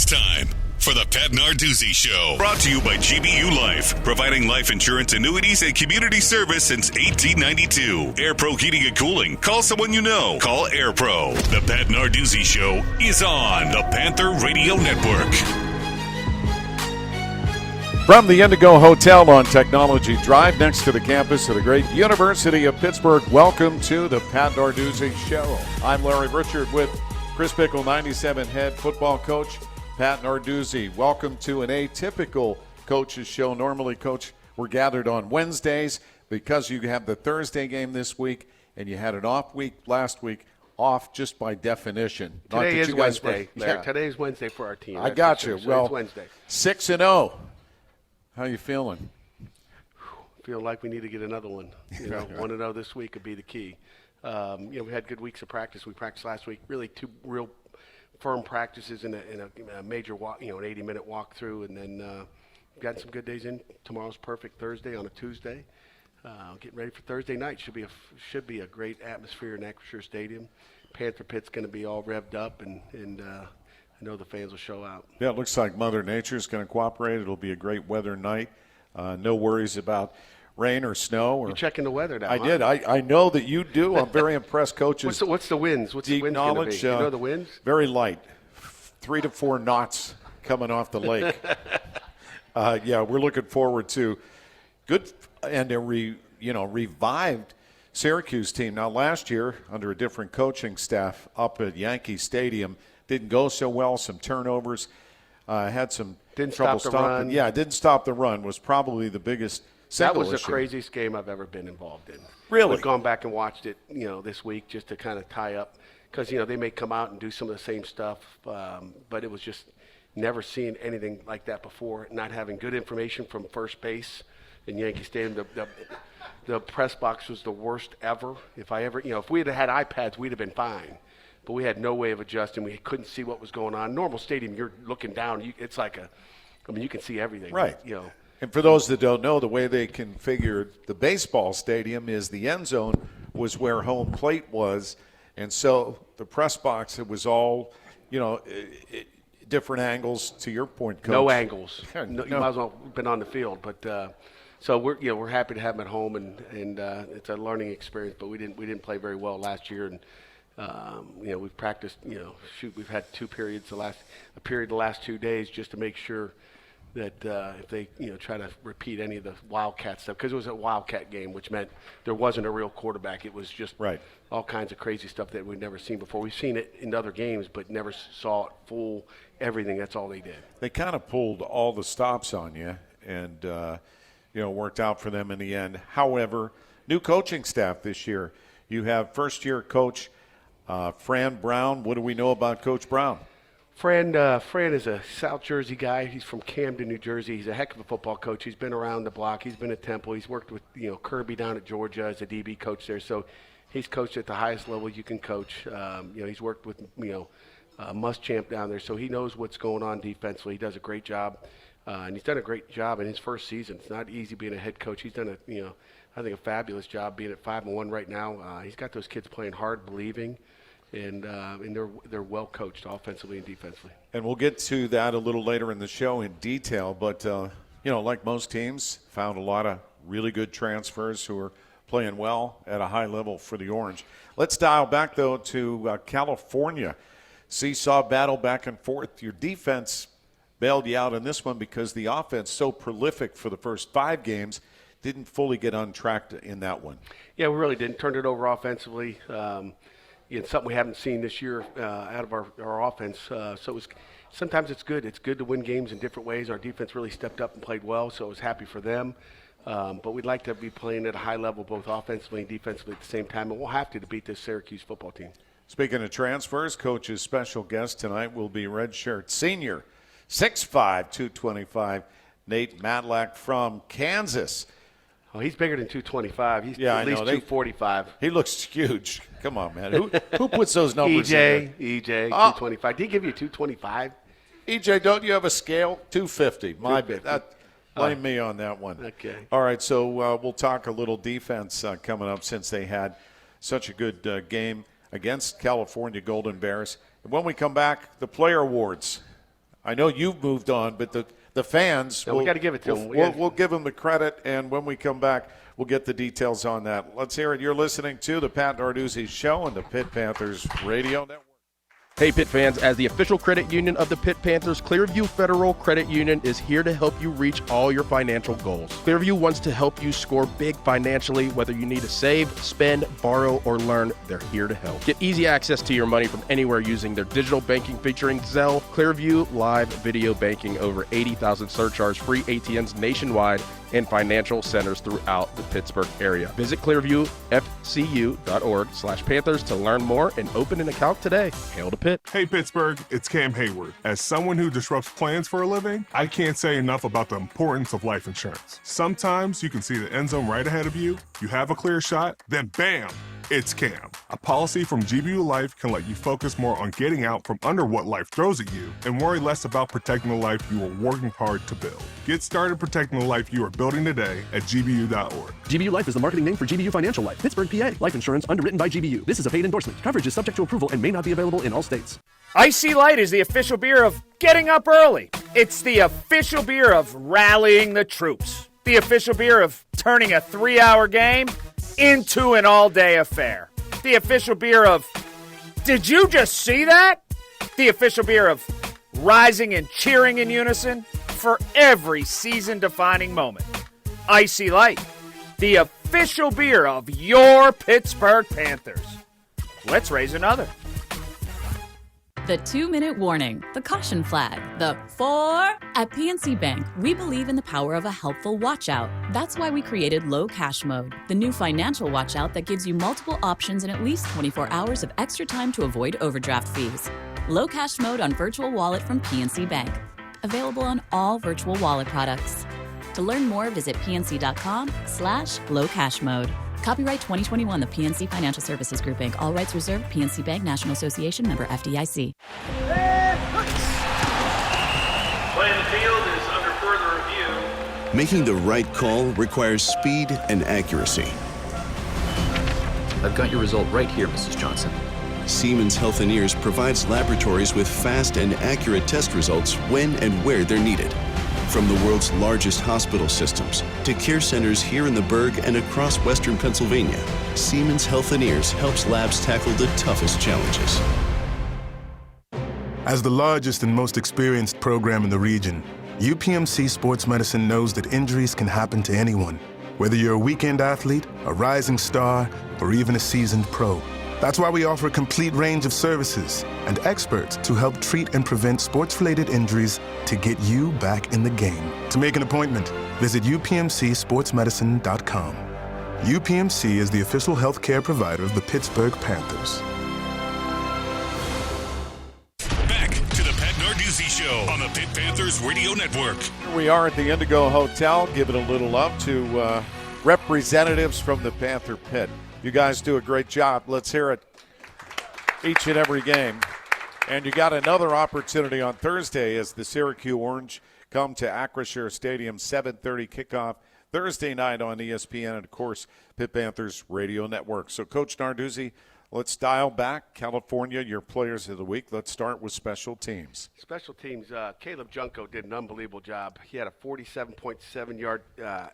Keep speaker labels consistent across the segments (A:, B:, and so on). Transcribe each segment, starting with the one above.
A: It's time for the Pat Narduzzi Show. Brought to you by GBU Life, providing life insurance, annuities, and community service since 1892. Air Pro Heating and Cooling. Call someone you know. Call Air Pro. The Pat Narduzzi Show is on the Panther Radio Network.
B: From the Indigo Hotel on Technology Drive, next to the campus of the great University of Pittsburgh, welcome to the Pat Narduzzi Show. I'm Larry Richard with Chris Pickle, 97 head football coach, Pat Narduzzi. Welcome to an atypical coach's show. Normally, Coach, we're gathered on Wednesdays because you have the Thursday game this week and you had an off week last week, off just by definition.
C: Today is Wednesday. Yeah. Today's Wednesday for our team.
B: I got you.
C: So
B: well,
C: it's Wednesday.
B: 6-0. How you feeling?
C: Feel like we need to get another one. 1-0 this week would be the key. We had good weeks of practice. We practiced last week. Really, two real firm practices in a major walk. An 80-minute walkthrough, and then gotten some good days in. Tomorrow's perfect. Thursday on a Tuesday. Getting ready for Thursday night. Should be a great atmosphere in Acrisure Stadium. Panther Pit's going to be all revved up, and I know the fans will show out. Yeah,
B: it looks like Mother Nature is going to cooperate. It'll be a great weather night. No worries about rain or snow.
C: You're checking the weather now.
B: I did. I know that you do. I'm very impressed, coaches.
C: What's the winds? What's the winds going to be? You know the winds?
B: Very light, 3 to 4 knots coming off the lake. We're looking forward to good and a revived Syracuse team. Now, last year, under a different coaching staff up at Yankee Stadium, didn't go so well, some turnovers, had some trouble stopping. Yeah, didn't stop the run, was probably the biggest single issue.
C: That was the craziest game I've ever been involved in.
B: Really?
C: We've gone back and watched it, this week just to kind of tie up. Because, they may come out and do some of the same stuff, but it was just never seeing anything like that before, not having good information from first base in Yankee Stadium. The press box was the worst ever. If we had had iPads, we'd have been fine. But we had no way of adjusting. We couldn't see what was going on. Normal stadium, you're looking down. It's like you can see everything.
B: Right. And for those that don't know, the way they configured the baseball stadium is the end zone was where home plate was. And so the press box, it was all, different angles, to your point, Coach.
C: No angles. You might as well have been on the field. But so we're happy to have them at home, and it's a learning experience. But we didn't play very well last year, and we've practiced. We've had 2 periods the last 2 days just to make sure that if they try to repeat any of the Wildcat stuff, because it was a Wildcat game, which meant there wasn't a real quarterback. It was just all kinds of crazy stuff that we've never seen before. We've seen it in other games, but never saw it full everything. That's all they did. They
B: kind of pulled all the stops on you, and worked out for them in the end. However, new coaching staff this year. You have first-year coach Fran Brown. What do we know about Coach Brown?
C: Fran is a South Jersey guy. He's from Camden, New Jersey. He's a heck of a football coach. He's been around the block. He's been at Temple. He's worked with Kirby down at Georgia as a DB coach there. So he's coached at the highest level you can coach. He's worked with Muschamp down there, so he knows what's going on defensively. He does a great job, and he's done a great job in his first season. It's not easy being a head coach. He's done I think a fabulous job being at 5-1 right now. He's got those kids playing hard, believing. And they're well coached offensively and defensively.
B: And we'll get to that a little later in the show in detail. But like most teams, found a lot of really good transfers who are playing well at a high level for the Orange. Let's dial back though to California. Seesaw battle back and forth. Your defense bailed you out in this one because the offense, so prolific for the first 5 games, didn't fully get untracked in that one.
C: Yeah, we really didn't. Turned it over offensively. It's something we haven't seen this year out of our offense. Sometimes it's good. It's good to win games in different ways. Our defense really stepped up and played well, so I was happy for them. But we'd like to be playing at a high level both offensively and defensively at the same time, and we'll have to beat this Syracuse football team.
B: Speaking of transfers, Coach's special guest tonight will be redshirt senior, 6'5", 225, Nate Matlack from Kansas.
C: Oh, he's bigger than 225. He's at least 245.
B: He looks huge. Come on, man. Who puts those numbers in
C: EJ, 225. Did he give you 225?
B: EJ, don't you have a scale? 250. My bad. Blame me on that one.
C: Okay.
B: All right, so we'll talk a little defense coming up since they had such a good game against California Golden Bears. And when we come back, the player awards. I know you've moved on, but the fans,
C: we got to give it to them.
B: We'll give them the credit, and when we come back, we'll get the details on that. Let's hear it. You're listening to the Pat Narduzzi Show on the Pitt Panthers Radio Network.
D: Hey, Pitt fans, as the official credit union of the Pitt Panthers, Clearview Federal Credit Union is here to help you reach all your financial goals. Clearview wants to help you score big financially, whether you need to save, spend, borrow, or learn, they're here to help. Get easy access to your money from anywhere using their digital banking featuring Zelle, Clearview Live Video Banking, over 80,000 surcharge-free ATMs nationwide, and financial centers throughout the Pittsburgh area. Visit clearviewfcu.org/Panthers to learn more and open an account today. Hail to Pitt.
E: Hey Pittsburgh, it's Cam Hayward. As someone who disrupts plans for a living, I can't say enough about the importance of life insurance. Sometimes you can see the end zone right ahead of you, you have a clear shot, then bam! It's Cam. A policy from GBU Life can let you focus more on getting out from under what life throws at you and worry less about protecting the life you are working hard to build. Get started protecting the life you are building today at GBU.org.
F: GBU Life is the marketing name for GBU Financial Life, Pittsburgh, PA. Life insurance underwritten by GBU. This is a paid endorsement. Coverage is subject to approval and may not be available in all states.
G: Icy Light is the official beer of getting up early. It's the official beer of rallying the troops. The official beer of turning a 3-hour game into an all-day affair. The official beer of, did you just see that? The official beer of rising and cheering in unison for every season-defining moment. Icy Light, the official beer of your Pittsburgh Panthers. Let's raise another.
H: The 2-minute warning, the caution flag, the 4. At PNC Bank, we believe in the power of a helpful watch out. That's why we created Low Cash Mode, the new financial watch out that gives you multiple options and at least 24 hours of extra time to avoid overdraft fees. Low Cash Mode on Virtual Wallet from PNC Bank. Available on all virtual wallet products. To learn more, visit pnc.com/lowcashmode. Copyright 2021, the PNC Financial Services Group, Inc. All rights reserved. PNC Bank, National Association, member FDIC.
I: Play in the field is under further review.
J: Making the right call requires speed and accuracy.
K: I've got your result right here, Mrs. Johnson.
J: Siemens Healthineers provides laboratories with fast and accurate test results when and where they're needed. From the world's largest hospital systems to care centers here in the Berg and across Western Pennsylvania, Siemens Healthineers helps labs tackle the toughest challenges.
L: As the largest and most experienced program in the region, UPMC Sports Medicine knows that injuries can happen to anyone, whether you're a weekend athlete, a rising star, or even a seasoned pro. That's why we offer a complete range of services and experts to help treat and prevent sports-related injuries to get you back in the game. To make an appointment, visit upmcsportsmedicine.com. UPMC is the official healthcare provider of the Pittsburgh Panthers.
A: Back to the Pat Narduzzi Show on the Pitt Panthers Radio Network.
B: Here we are at the Indigo Hotel, giving a little love to representatives from the Panther Pit. You guys do a great job. Let's hear it each and every game. And you got another opportunity on Thursday as the Syracuse Orange come to Acrisure Stadium, 7:30 kickoff Thursday night on ESPN and, of course, Pitt Panthers Radio Network. So, Coach Narduzzi, let's dial back. California, your players of the week. Let's start with special teams.
C: Special teams, Caleb Junko did an unbelievable job. He had a 47.7-yard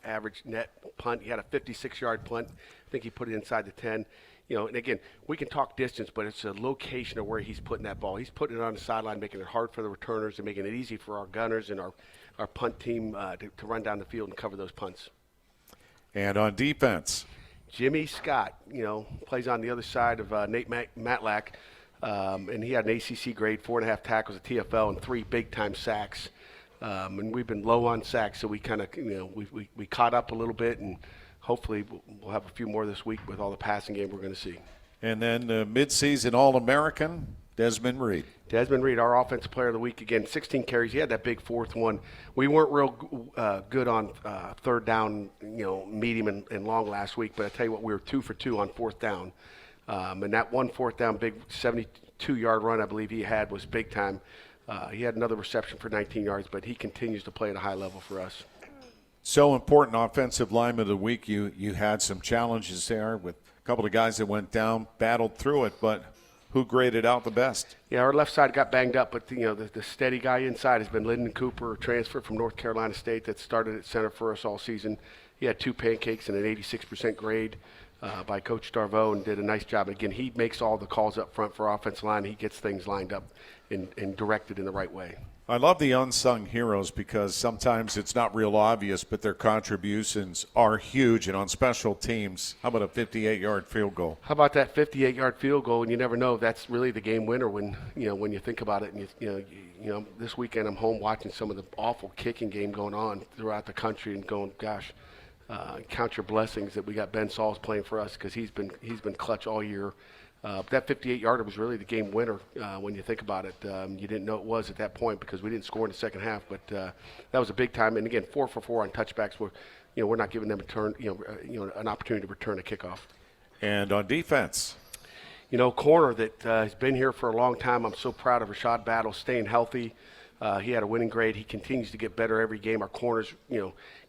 C: average net punt. He had a 56-yard punt. I think he put it inside the 10. You know, and again, we can talk distance, but it's a location of where he's putting that ball. He's putting it on the sideline, making it hard for the returners and making it easy for our gunners and our punt team to run down the field and cover those punts.
B: And on defense,
C: Jimmy Scott, you know, plays on the other side of Nate Matlack, and he had an ACC grade, 4.5 tackles, a TFL, and 3 big-time sacks. And we've been low on sacks, so we kind of, you know, we caught up a little bit, and hopefully we'll have a few more this week with all the passing game we're going to see.
B: And then midseason All-American, Desmond Reed.
C: Desmond Reed, our offensive player of the week, again, 16 carries. He had that big fourth one. We weren't real good on third down, you know, medium and long last week, but I tell you what, we were 2 for 2 on fourth down. And that one fourth down, big 72-yard run I believe he had was big time. He had another reception for 19 yards, but he continues to play at a high level for us.
B: So important, offensive lineman of the week. You had some challenges there with a couple of guys that went down, battled through it, but who graded out the best?
C: Yeah, our left side got banged up, but the steady guy inside has been Lyndon Cooper, a transfer from North Carolina State that started at center for us all season. He had 2 pancakes and an 86% grade by Coach Darvo and did a nice job. Again, he makes all the calls up front for offensive line. He gets things lined up and directed in the right way.
B: I love the unsung heroes because sometimes it's not real obvious, but their contributions are huge. And on special teams, how about a 58-yard field goal?
C: How about that 58-yard field goal? And you never know if that's really the game winner when you think about it. And this weekend I'm home watching some of the awful kicking game going on throughout the country and going, gosh, count your blessings that we got Ben Sauls playing for us because he's been clutch all year. That 58-yarder was really the game winner when you think about it. You didn't know it was at that point because we didn't score in the second half, but that was a big time. And again, 4 for 4 on touchbacks. We're not giving them an opportunity to return a kickoff.
B: And on defense,
C: corner that has been here for a long time. I'm so proud of Rashad Battle staying healthy. He had a winning grade. He continues to get better every game. Our corners,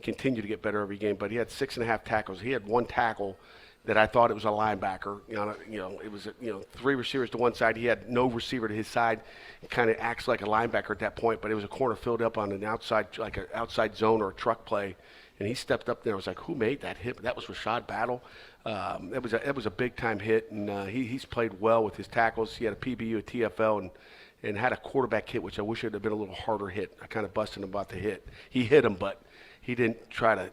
C: continue to get better every game. But he had 6.5 tackles. He had 1 tackle that I thought it was a linebacker. It was 3 receivers to one side. He had no receiver to his side. He kind of acts like a linebacker at that point, but it was a corner filled up on an outside, like an outside zone or a truck play, and he stepped up there. I was like, who made that hit? That was Rashad Battle. That was a big time hit, and he's played well with his tackles. He had a PBU, a TFL, and had a quarterback hit, which I wish it had been a little harder hit. I kind of busted him about the hit. He hit him, but he didn't try to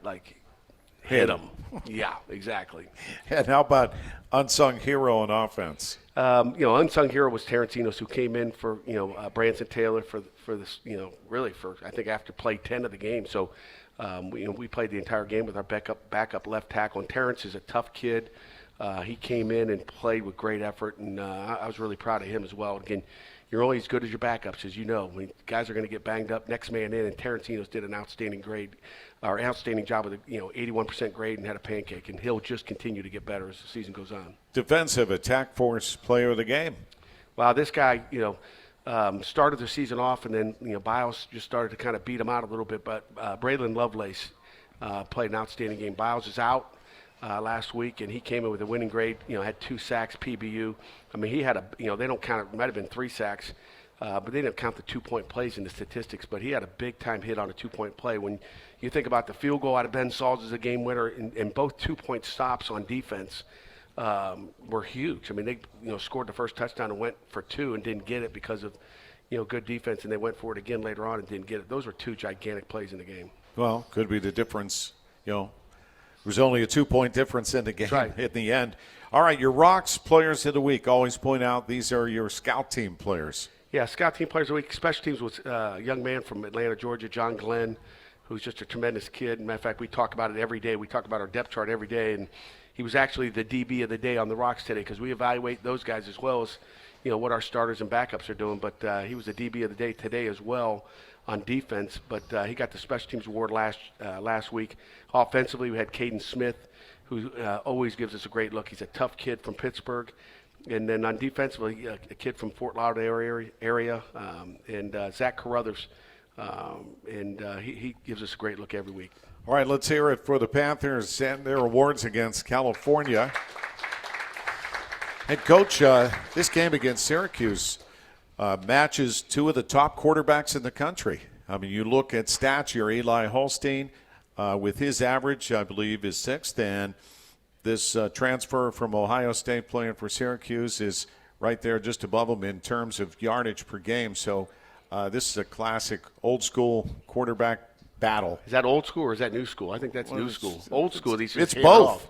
C: hit him. Yeah, exactly.
B: And how about unsung hero on offense?
C: Unsung hero was Terrence Enos, who came in for Branson Taylor for this really for I think after play 10 of the game. So we played the entire game with our backup left tackle. And Terrence is a tough kid. He came in and played with great effort, and I was really proud of him as well. Again, you're only as good as your backups, as you know. When guys are going to get banged up, next man in, and Terrence Enos did an outstanding job with 81% grade and had a pancake, and he'll just continue to get better as the season goes on. Defensive
B: attack force player of the game.
C: Wow, this guy, started the season off, and then Biles just started to kind of beat him out a little bit. But Braylon Lovelace played an outstanding game. Biles is out last week, and he came in with a winning grade. Had 2 sacks, PBU. I mean, he had they don't count it. Might have been 3 sacks, but they didn't count the 2-point plays in the statistics. But he had a big time hit on a 2-point play. When you think about the field goal out of Ben Sauls as a game winner, and both 2-point stops on defense were huge. I mean, they scored the first touchdown and went for 2 and didn't get it because of good defense, and they went for it again later on and didn't get it. Those were 2 gigantic plays in the game.
B: Well, could be the difference. There was only a 2-point difference in the game at the end. All right, your Rocks players of the week. Always point out these are your scout team players.
C: Yeah, scout team players of the week. Special teams was a young man from Atlanta, Georgia, John Glenn, who's just a tremendous kid. Matter of fact, we talk about it every day. We talk about our depth chart every day, and he was actually the DB of the day on the Rocks today because we evaluate those guys as well as what our starters and backups are doing. But he was the DB of the day today as well on defense. But he got the Special Teams Award last week. Offensively, we had Caden Smith, who always gives us a great look. He's a tough kid from Pittsburgh. And then on defensively, a kid from Fort Lauderdale area, and Zach Carruthers. He gives us a great look every week.
B: All right, let's hear it for the Panthers and their awards against California. Head coach, this game against Syracuse matches 2 of the top quarterbacks in the country. I mean, you look at stats here, Eli Holstein with his average, I believe, is 6th, and this transfer from Ohio State playing for Syracuse is right there just above him in terms of yardage per game. So this is a classic old-school quarterback battle.
C: Is that old school or is that new school? I think that's new school. Old school, these
B: it's both.
C: Off.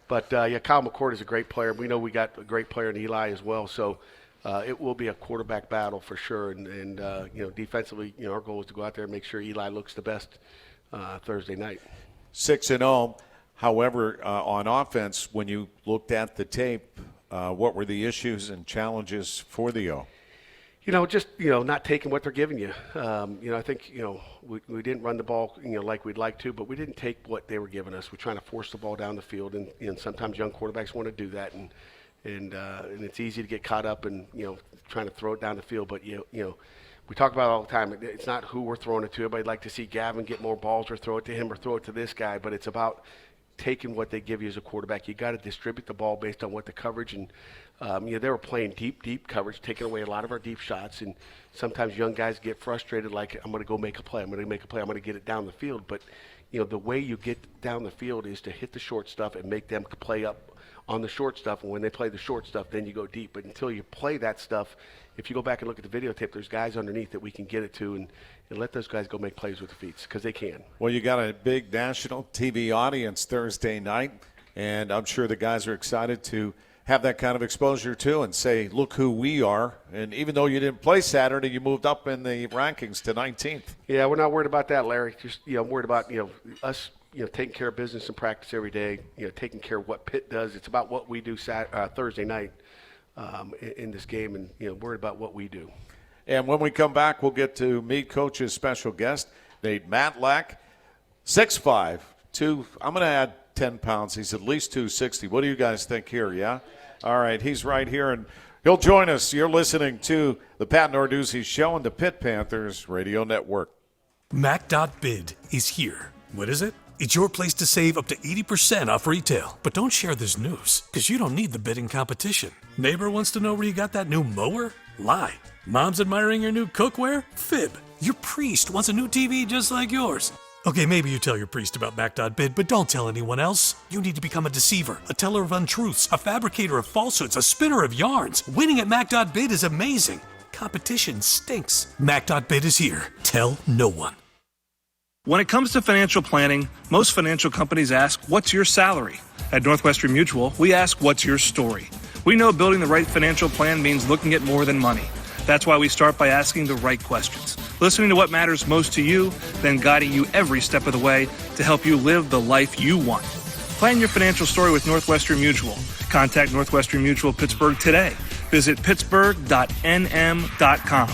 C: But, Kyle McCord is a great player. We know we got a great player in Eli as well. So it will be a quarterback battle for sure. And defensively, our goal is to go out there and make sure Eli looks the best Thursday night.
B: 6-0. However, on offense, when you looked at the tape, what were the issues and challenges for the O?
C: Just not taking what they're giving you. I think we didn't run the ball like we'd like to, but we didn't take what they were giving us. We're trying to force the ball down the field, and sometimes young quarterbacks want to do that, and it's easy to get caught up in trying to throw it down the field. But we talk about it all the time. It's not who we're throwing it to. Everybody'd like to see Gavin get more balls or throw it to him or throw it to this guy, but it's about taking what they give you as a quarterback. You got to distribute the ball based on what the coverage and they were playing deep coverage, taking away a lot of our deep shots. And sometimes young guys get frustrated, like I'm going to go make a play. I'm going to get it down the field. But the way you get down the field is to hit the short stuff and make them play up on the short stuff. And when they play the short stuff, then you go deep. But until you play that stuff, if you go back and look at the videotape, there's guys underneath that we can get it to and let those guys go make plays with the feet because they can.
B: Well, you got a big national TV audience Thursday night, and I'm sure the guys are excited to have that kind of exposure too and say, look who we are. And even though you didn't play Saturday, you moved up in the rankings to 19th.
C: Yeah, we're not worried about that, Larry. Just, I'm worried about, us, taking care of business and practice every day, taking care of what Pitt does. It's about what we do Thursday night in this game and, worried about what we do.
B: And when we come back, we'll get to meet Coach's special guest, Nate Matlack, 6'5", I'm going to add 10 pounds. He's at least 260. What do you guys think here, yeah? All right, he's right here, and he'll join us. You're listening to the Pat Narduzzi Show on the Pitt Panthers Radio Network.
M: Mac.bid is here. What is it? It's your place to save up to 80% off retail. But don't share this news, because you don't need the bidding competition. Neighbor wants to know where you got that new mower? Lie. Mom's admiring your new cookware? Fib. Your priest wants a new TV just like yours. Okay, maybe you tell your priest about Mac.bid, but don't tell anyone else. You need to become a deceiver, a teller of untruths, a fabricator of falsehoods, a spinner of yarns. Winning at Mac.bid is amazing. Competition stinks. Mac.bid is here. Tell no one.
N: When it comes to financial planning, most financial companies ask, what's your salary? At Northwestern Mutual, we ask, what's your story? We know building the right financial plan means looking at more than money. That's why we start by asking the right questions, listening to what matters most to you, then guiding you every step of the way to help you live the life you want. Plan your financial story with Northwestern Mutual. Contact Northwestern Mutual Pittsburgh today. Visit pittsburgh.nm.com.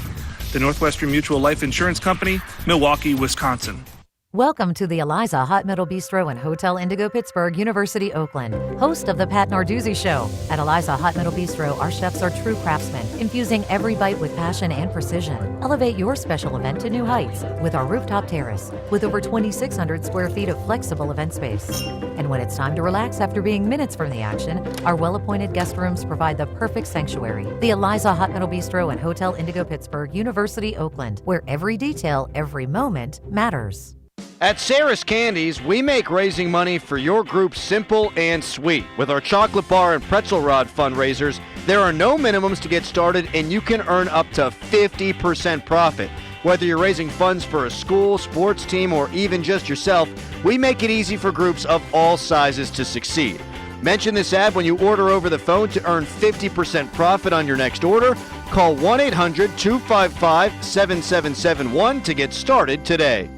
N: The Northwestern Mutual Life Insurance Company, Milwaukee, Wisconsin.
O: Welcome to the Eliza Hot Metal Bistro and Hotel Indigo Pittsburgh, University, Oakland, host of the Pat Narduzzi Show. At Eliza Hot Metal Bistro, our chefs are true craftsmen, infusing every bite with passion and precision. Elevate your special event to new heights with our rooftop terrace, with over 2,600 square feet of flexible event space. And when it's time to relax after being minutes from the action, our well-appointed guest rooms provide the perfect sanctuary. The Eliza Hot Metal Bistro and Hotel Indigo Pittsburgh, University, Oakland, where every detail, every moment matters.
P: At Sarah's Candies, we make raising money for your group simple and sweet. With our chocolate bar and pretzel rod fundraisers, there are no minimums to get started, and you can earn up to 50% profit. Whether you're raising funds for a school, sports team, or even just yourself, we make it easy for groups of all sizes to succeed. Mention this ad when you order over the phone to earn 50% profit on your next order. Call 1-800-255-7771 to get started today.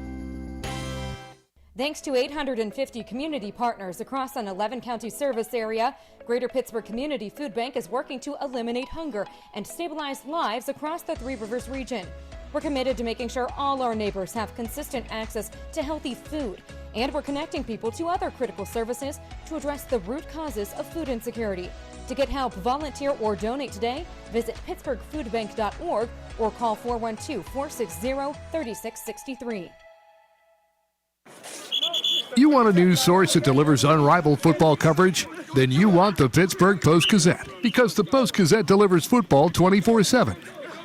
Q: Thanks to 850 community partners across an 11-county service area, Greater Pittsburgh Community Food Bank is working to eliminate hunger and stabilize lives across the Three Rivers region. We're committed to making sure all our neighbors have consistent access to healthy food, and we're connecting people to other critical services to address the root causes of food insecurity. To get help, volunteer, or donate today, visit pittsburghfoodbank.org or call 412-460-3663.
R: You want a news source that delivers unrivaled football coverage? Then you want the Pittsburgh Post-Gazette, because the Post-Gazette delivers football 24/7.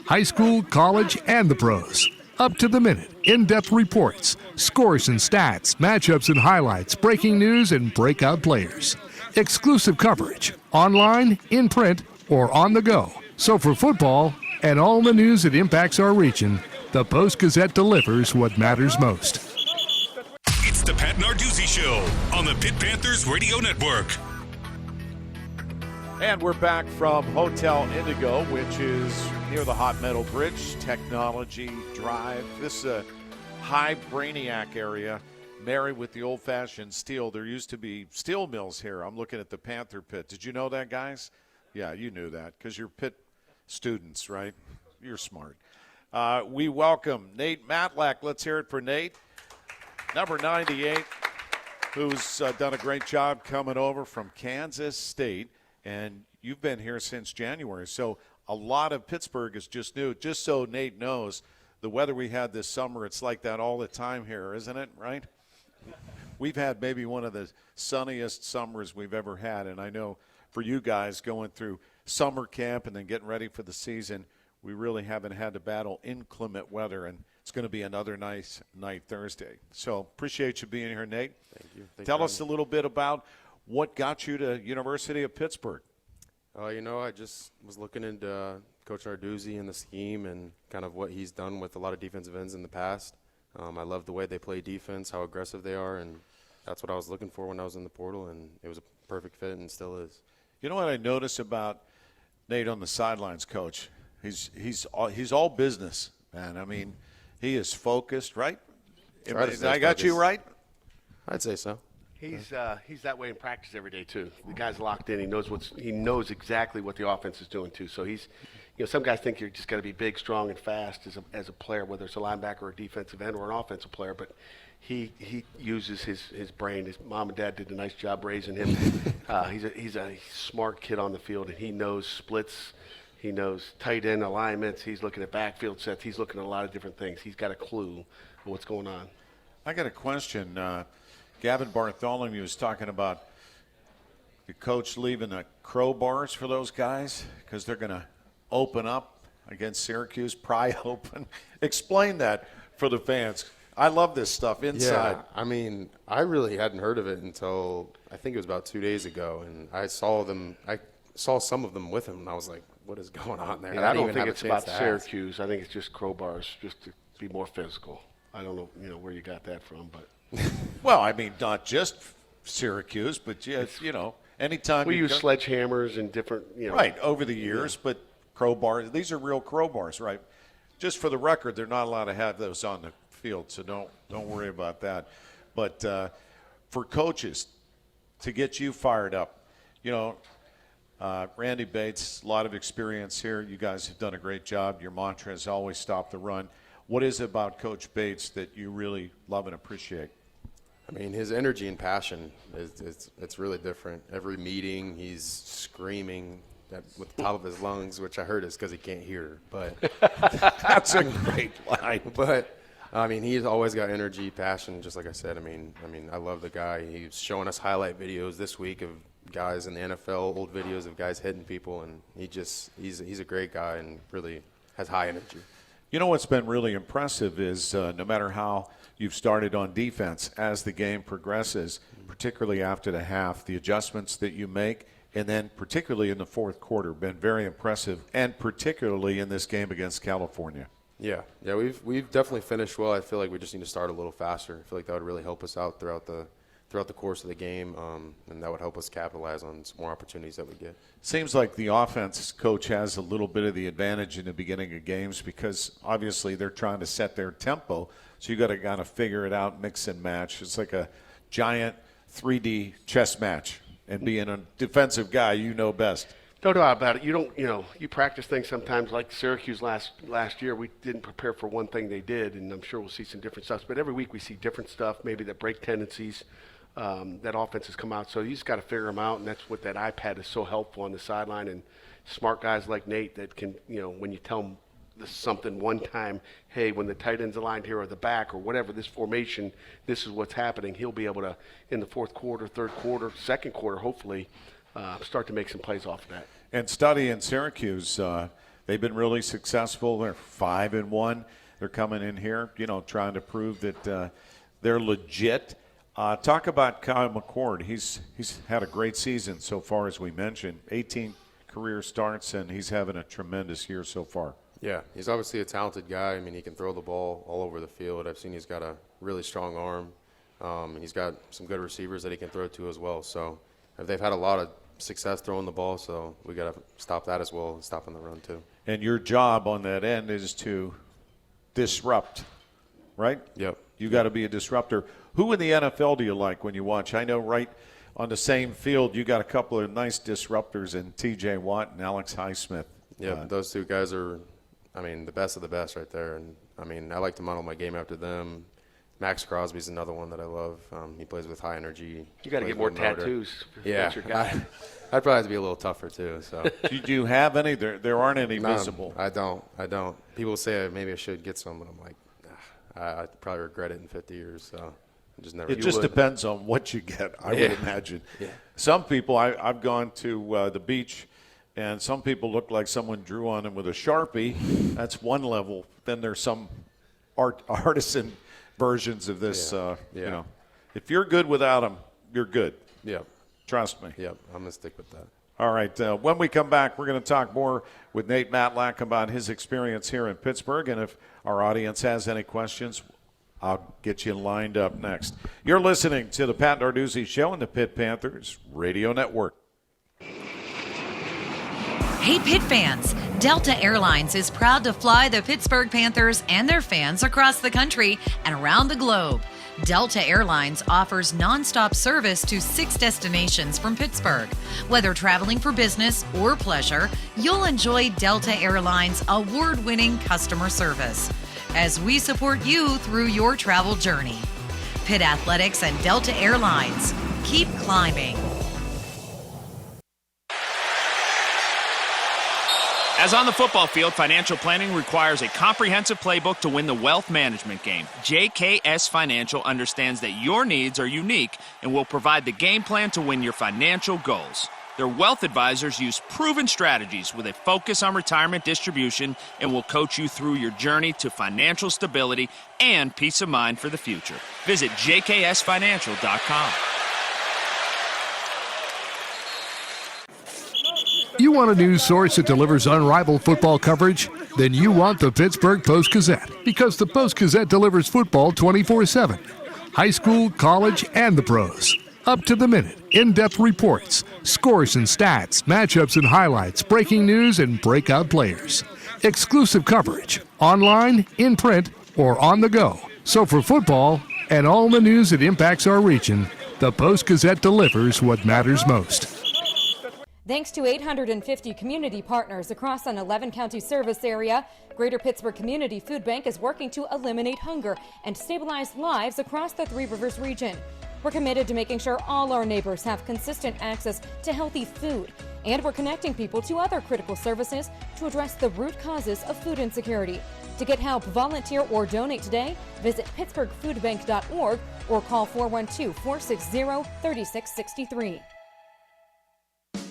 R: High school, college, and the pros. Up to the minute, in-depth reports, scores and stats, matchups and highlights, breaking news, and breakout players. Exclusive coverage, online, in print, or on the go. So for football and all the news that impacts our region, the Post-Gazette delivers what matters most.
A: It's the Pat Narduzzi Show on the Pitt Panthers Radio Network.
B: And we're back from Hotel Indigo, which is near the Hot Metal Bridge, Technology Drive. This is a high Brainiac area, married with the old-fashioned steel. There used to be steel mills here. I'm looking at the Panther Pit. Did you know that, guys? Yeah, you knew that because you're Pitt students, right? You're smart. We welcome Nate Matlack. Let's hear it for Nate. Number 98, who's done a great job coming over from Kansas State, and you've been here since January. So a lot of Pittsburgh is just new. Just so Nate knows, the weather we had this summer, it's like that all the time here, isn't it, right? we've had maybe one of the sunniest summers we've ever had, and I know for you guys going through summer camp and then getting ready for the season, we really haven't had to battle inclement weather, and it's going to be another nice night Thursday. So appreciate you being here, Nate.
S: Thank you.
B: Tell us a little bit about what got you to University of Pittsburgh.
S: I just was looking into Coach Narduzzi and the scheme and kind of what he's done with a lot of defensive ends in the past. I love the way they play defense, how aggressive they are, and that's what I was looking for when I was in the portal, and it was a perfect fit and still is.
B: You know what I noticed about Nate on the sidelines, Coach? He's all business, man. I mean, he is focused, right? I got you right?
S: I'd say so.
C: He's that way in practice every day too. The guy's locked in. He knows exactly what the offense is doing too. So he's, some guys think you're just got to be big, strong, and fast as a player, whether it's a linebacker or a defensive end or an offensive player. But he uses his brain. His mom and dad did a nice job raising him. He's a smart kid on the field, and he knows splits. He knows tight end alignments. He's looking at backfield sets. He's looking at a lot of different things. He's got a clue of what's going on.
B: I got a question. Gavin Bartholomew was talking about the coach leaving the crowbars for those guys because they're going to open up against Syracuse, pry open. Explain that for the fans. I love this stuff inside.
S: Yeah, I mean, I really hadn't heard of it until I think it was about 2 days ago, and I saw some of them with him, and I was like, what is going on there?
C: Yeah, I don't think it's about Syracuse. I think it's just crowbars, just to be more physical. I don't know, where you got that from, but.
B: Well, I mean, not just Syracuse, but anytime
C: we use sledgehammers and different,
B: right over the years. But crowbars, these are real crowbars, right? Just for the record, they're not allowed to have those on the field, so don't worry about that. But for coaches to get you fired up, Randy Bates, a lot of experience here. You guys have done a great job. Your mantra is always stop the run. What is it about Coach Bates that you really love and appreciate?
S: I mean, his energy and passion it's really different. Every meeting, he's screaming with the top of his lungs, which I heard is because he can't hear. But
B: that's a great line.
S: But I mean, he's always got energy, passion. Just like I said, I mean, I love the guy. He's showing us highlight videos this week of guys in the NFL, old videos of guys hitting people, and he's a great guy and really has high energy.
B: You know what's been really impressive is no matter how you've started on defense, as the game progresses, particularly after the half, the adjustments that you make, and then particularly in the fourth quarter, been very impressive, and particularly in this game against California.
S: Yeah, we've definitely finished well. I feel like we just need to start a little faster. I feel like that would really help us out throughout the course of the game, and that would help us capitalize on some more opportunities that we get.
B: Seems like the offense coach has a little bit of the advantage in the beginning of games because obviously they're trying to set their tempo, so you got to kind of figure it out, mix and match. It's like a giant 3D chess match, and being a defensive guy, you know best.
C: No doubt about it. You practice things sometimes like Syracuse last year. We didn't prepare for one thing they did, and I'm sure we'll see some different stuff. But every week we see different stuff, maybe that break tendencies. That offense has come out, so you just got to figure them out, and that's what that iPad is so helpful on the sideline. And smart guys like Nate that can, when you tell them something one time, hey, when the tight end's aligned here or the back or whatever, this formation, this is what's happening. He'll be able to, in the fourth quarter, third quarter, second quarter, hopefully, start to make some plays off of that.
B: And Study in Syracuse, they've been really successful. They're 5-1. They're coming in here, trying to prove that they're legit. Talk about Kyle McCord. He's had a great season so far, as we mentioned. 18 career starts, and he's having a tremendous year so far.
S: Yeah, he's obviously a talented guy. I mean, he can throw the ball all over the field. I've seen he's got a really strong arm, and he's got some good receivers that he can throw to as well. So they've had a lot of success throwing the ball, so we got to stop that as well and stopping the run too.
B: And your job on that end is to disrupt, right?
S: Yep.
B: You got to be a disruptor. Who in the NFL do you like when you watch? I know right on the same field you got a couple of nice disruptors in T.J. Watt and Alex Highsmith.
S: Yeah, those two guys are, the best of the best right there. And, I like to model my game after them. Max Crosby's another one that I love. He plays with high energy.
C: You got to get more tattoos.
S: Yeah.
C: That's your guy.
S: I'd probably have to be a little tougher too. So.
B: Do you have any? There aren't any visible.
S: I don't. People say maybe I should get some, but I'm like, I probably regret it in 50 years. So
B: It just depends on what you get, I would imagine.
S: Yeah.
B: Some people, I've gone to the beach, and some people look like someone drew on them with a Sharpie. That's one level. Then there's some artisan versions of this. You know, if you're good without them, you're good.
S: Yeah.
B: Trust me.
S: Yep, I'm going to stick with that.
B: All right, when we come back, we're going to talk more with Nate Matlack about his experience here in Pittsburgh, and if our audience has any questions, I'll get you lined up next. You're listening to the Pat Narduzzi Show on the Pitt Panthers Radio Network.
T: Hey, Pitt fans! Delta Airlines is proud to fly the Pittsburgh Panthers and their fans across the country and around the globe. Delta Airlines offers nonstop service to 6 destinations from Pittsburgh. Whether traveling for business or pleasure, you'll enjoy Delta Airlines' award-winning customer service as we support you through your travel journey. Pitt Athletics and Delta Airlines. Keep climbing.
G: As on the football field, financial planning requires a comprehensive playbook to win the wealth management game. JKS Financial understands that your needs are unique and will provide the game plan to win your financial goals. Their wealth advisors use proven strategies with a focus on retirement distribution and will coach you through your journey to financial stability and peace of mind for the future. Visit jksfinancial.com.
R: You want a news source that delivers unrivaled football coverage? Then you want the Pittsburgh Post-Gazette, because the Post-Gazette delivers football 24/7. High school, college, and the pros. Up to the minute, in-depth reports, scores and stats, matchups and highlights, breaking news, and breakout players. Exclusive coverage, online, in print, or on the go. So for football and all the news that impacts our region, the Post-Gazette delivers what matters most.
Q: Thanks to 850 community partners across an 11-county service area, Greater Pittsburgh Community Food Bank is working to eliminate hunger and stabilize lives across the Three Rivers region. We're committed to making sure all our neighbors have consistent access to healthy food, and we're connecting people to other critical services to address the root causes of food insecurity. To get help, volunteer, or donate today, visit pittsburghfoodbank.org or call 412-460-3663.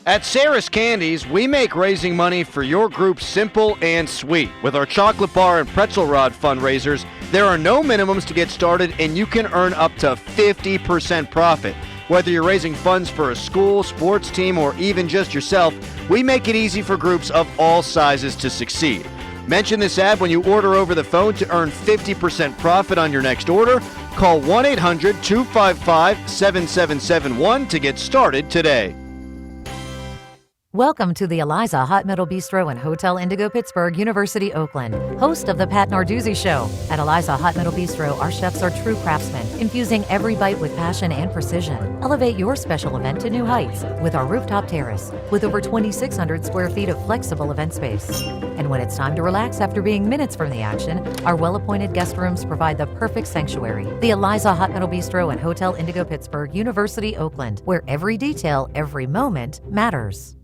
P: At Sarah's Candies, we make raising money for your group simple and sweet. With our chocolate bar and pretzel rod fundraisers, there are no minimums to get started, and you can earn up to 50% profit. Whether you're raising funds for a school, sports team, or even just yourself, we make it easy for groups of all sizes to succeed. Mention this ad when you order over the phone to earn 50% profit on your next order. Call 1-800-255-7771 to get started today.
O: Welcome to the Eliza Hot Metal Bistro and Hotel Indigo Pittsburgh, University, Oakland, host of the Pat Narduzzi Show. At Eliza Hot Metal Bistro, our chefs are true craftsmen, infusing every bite with passion and precision. Elevate your special event to new heights with our rooftop terrace, with over 2,600 square feet of flexible event space. And when it's time to relax after being minutes from the action, our well-appointed guest rooms provide the perfect sanctuary. The Eliza Hot Metal Bistro and Hotel Indigo Pittsburgh, University, Oakland, where every detail, every moment matters.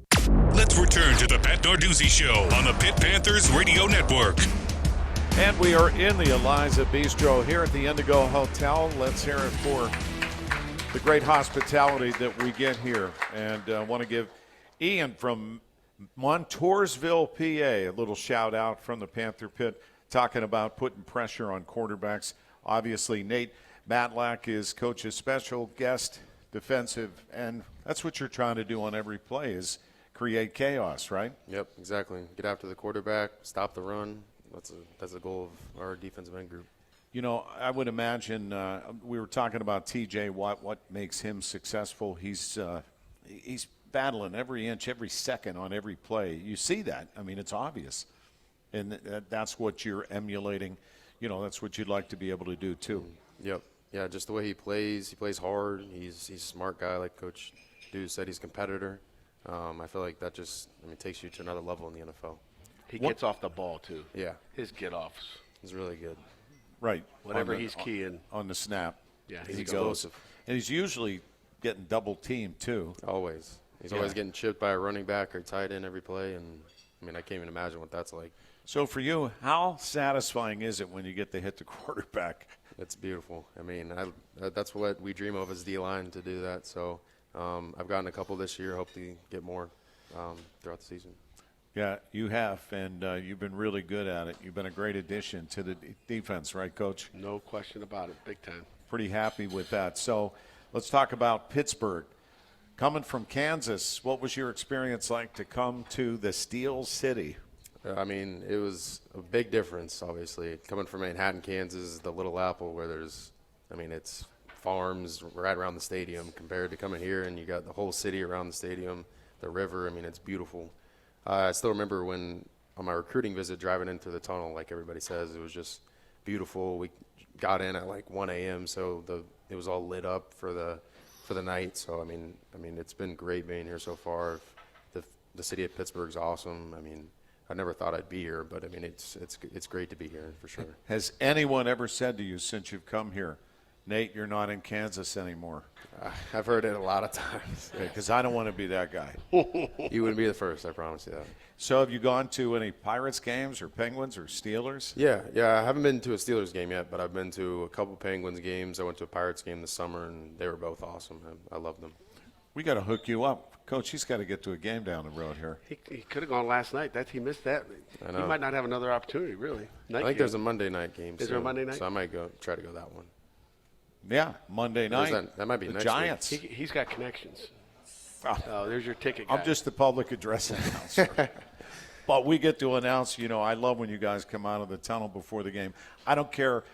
A: Let's return to the Pat Narduzzi Show on the Pitt Panthers Radio Network.
B: And we are in the Eliza Bistro here at the Indigo Hotel. Let's hear it for the great hospitality that we get here. And I want to give Ian from Montoursville, PA, a little shout out from the Panther Pit, talking about putting pressure on quarterbacks. Obviously, Nate Matlack is coach's special guest, defensive, and that's what you're trying to do on every play is create chaos, right?
S: Yep, exactly. Get after the quarterback, stop the run. That's the goal of our defensive end group.
B: You know, I would imagine we were talking about TJ Watt, what makes him successful. He's battling every inch, every second on every play. You see that. I mean, it's obvious. And that's what you're emulating. You know, that's what you'd like to be able to do too.
S: Yep. Yeah, just the way he plays hard. He's a smart guy, like Coach Dew said. He's a competitor. I feel like that just takes you to another level in the NFL.
C: He gets off the ball, too.
S: Yeah.
C: His get-offs.
S: He's really good.
B: Right.
C: Whatever he's keying.
B: On the snap.
C: Yeah,
S: he's explosive.
B: And he's usually getting double-teamed, too.
S: Always. He's always getting chipped by a running back or tight end every play. And, I can't even imagine what that's like.
B: So for you, how satisfying is it when you get to hit the quarterback
S: It's beautiful. I mean, that's what we dream of as D-line, to do that. So I've gotten a couple this year. Hopefully get more throughout the season.
B: Yeah, you have, and you've been really good at it. You've been a great addition to the defense, right, Coach?
C: No question about it, big time.
B: Pretty happy with that. So let's talk about Pittsburgh. Coming from Kansas, what was your experience like to come to the Steel City?
S: I mean, it was a big difference, obviously. Coming from Manhattan, Kansas, the Little Apple, where it's farms right around the stadium, compared to coming here and you got the whole city around the stadium, the river. I mean, it's beautiful. I still remember when on my recruiting visit driving into the tunnel, like everybody says, it was just beautiful. We got in at like 1 a.m., so it was all lit up for the night. So I mean, it's been great being here so far. The city of Pittsburgh's awesome. I mean, I never thought I'd be here, but I mean, it's great to be here for sure. Has anyone ever said to you since you've come here, Nate, you're not in Kansas anymore? I've heard it a lot of times.
B: Because I don't want to be that guy.
S: You wouldn't be the first, I promise you that.
B: So have you gone to any Pirates games or Penguins or Steelers?
S: Yeah. I haven't been to a Steelers game yet, but I've been to a couple Penguins games. I went to a Pirates game this summer, and they were both awesome. I love them.
B: We got to hook you up. Coach, he's got to get to a game down the road here.
C: He could have gone last night. He missed that.
S: I know.
C: He might not have another opportunity, really.
S: I think there's a Monday night game.
C: Is there a Monday night?
S: So I might try to go that one.
B: Yeah, Monday night.
S: That might be
B: the
S: next
B: Giants.
S: week.
C: He's got connections. Oh, there's your ticket guy.
B: I'm just the public address announcer. But we get to announce, I love when you guys come out of the tunnel before the game. I don't care.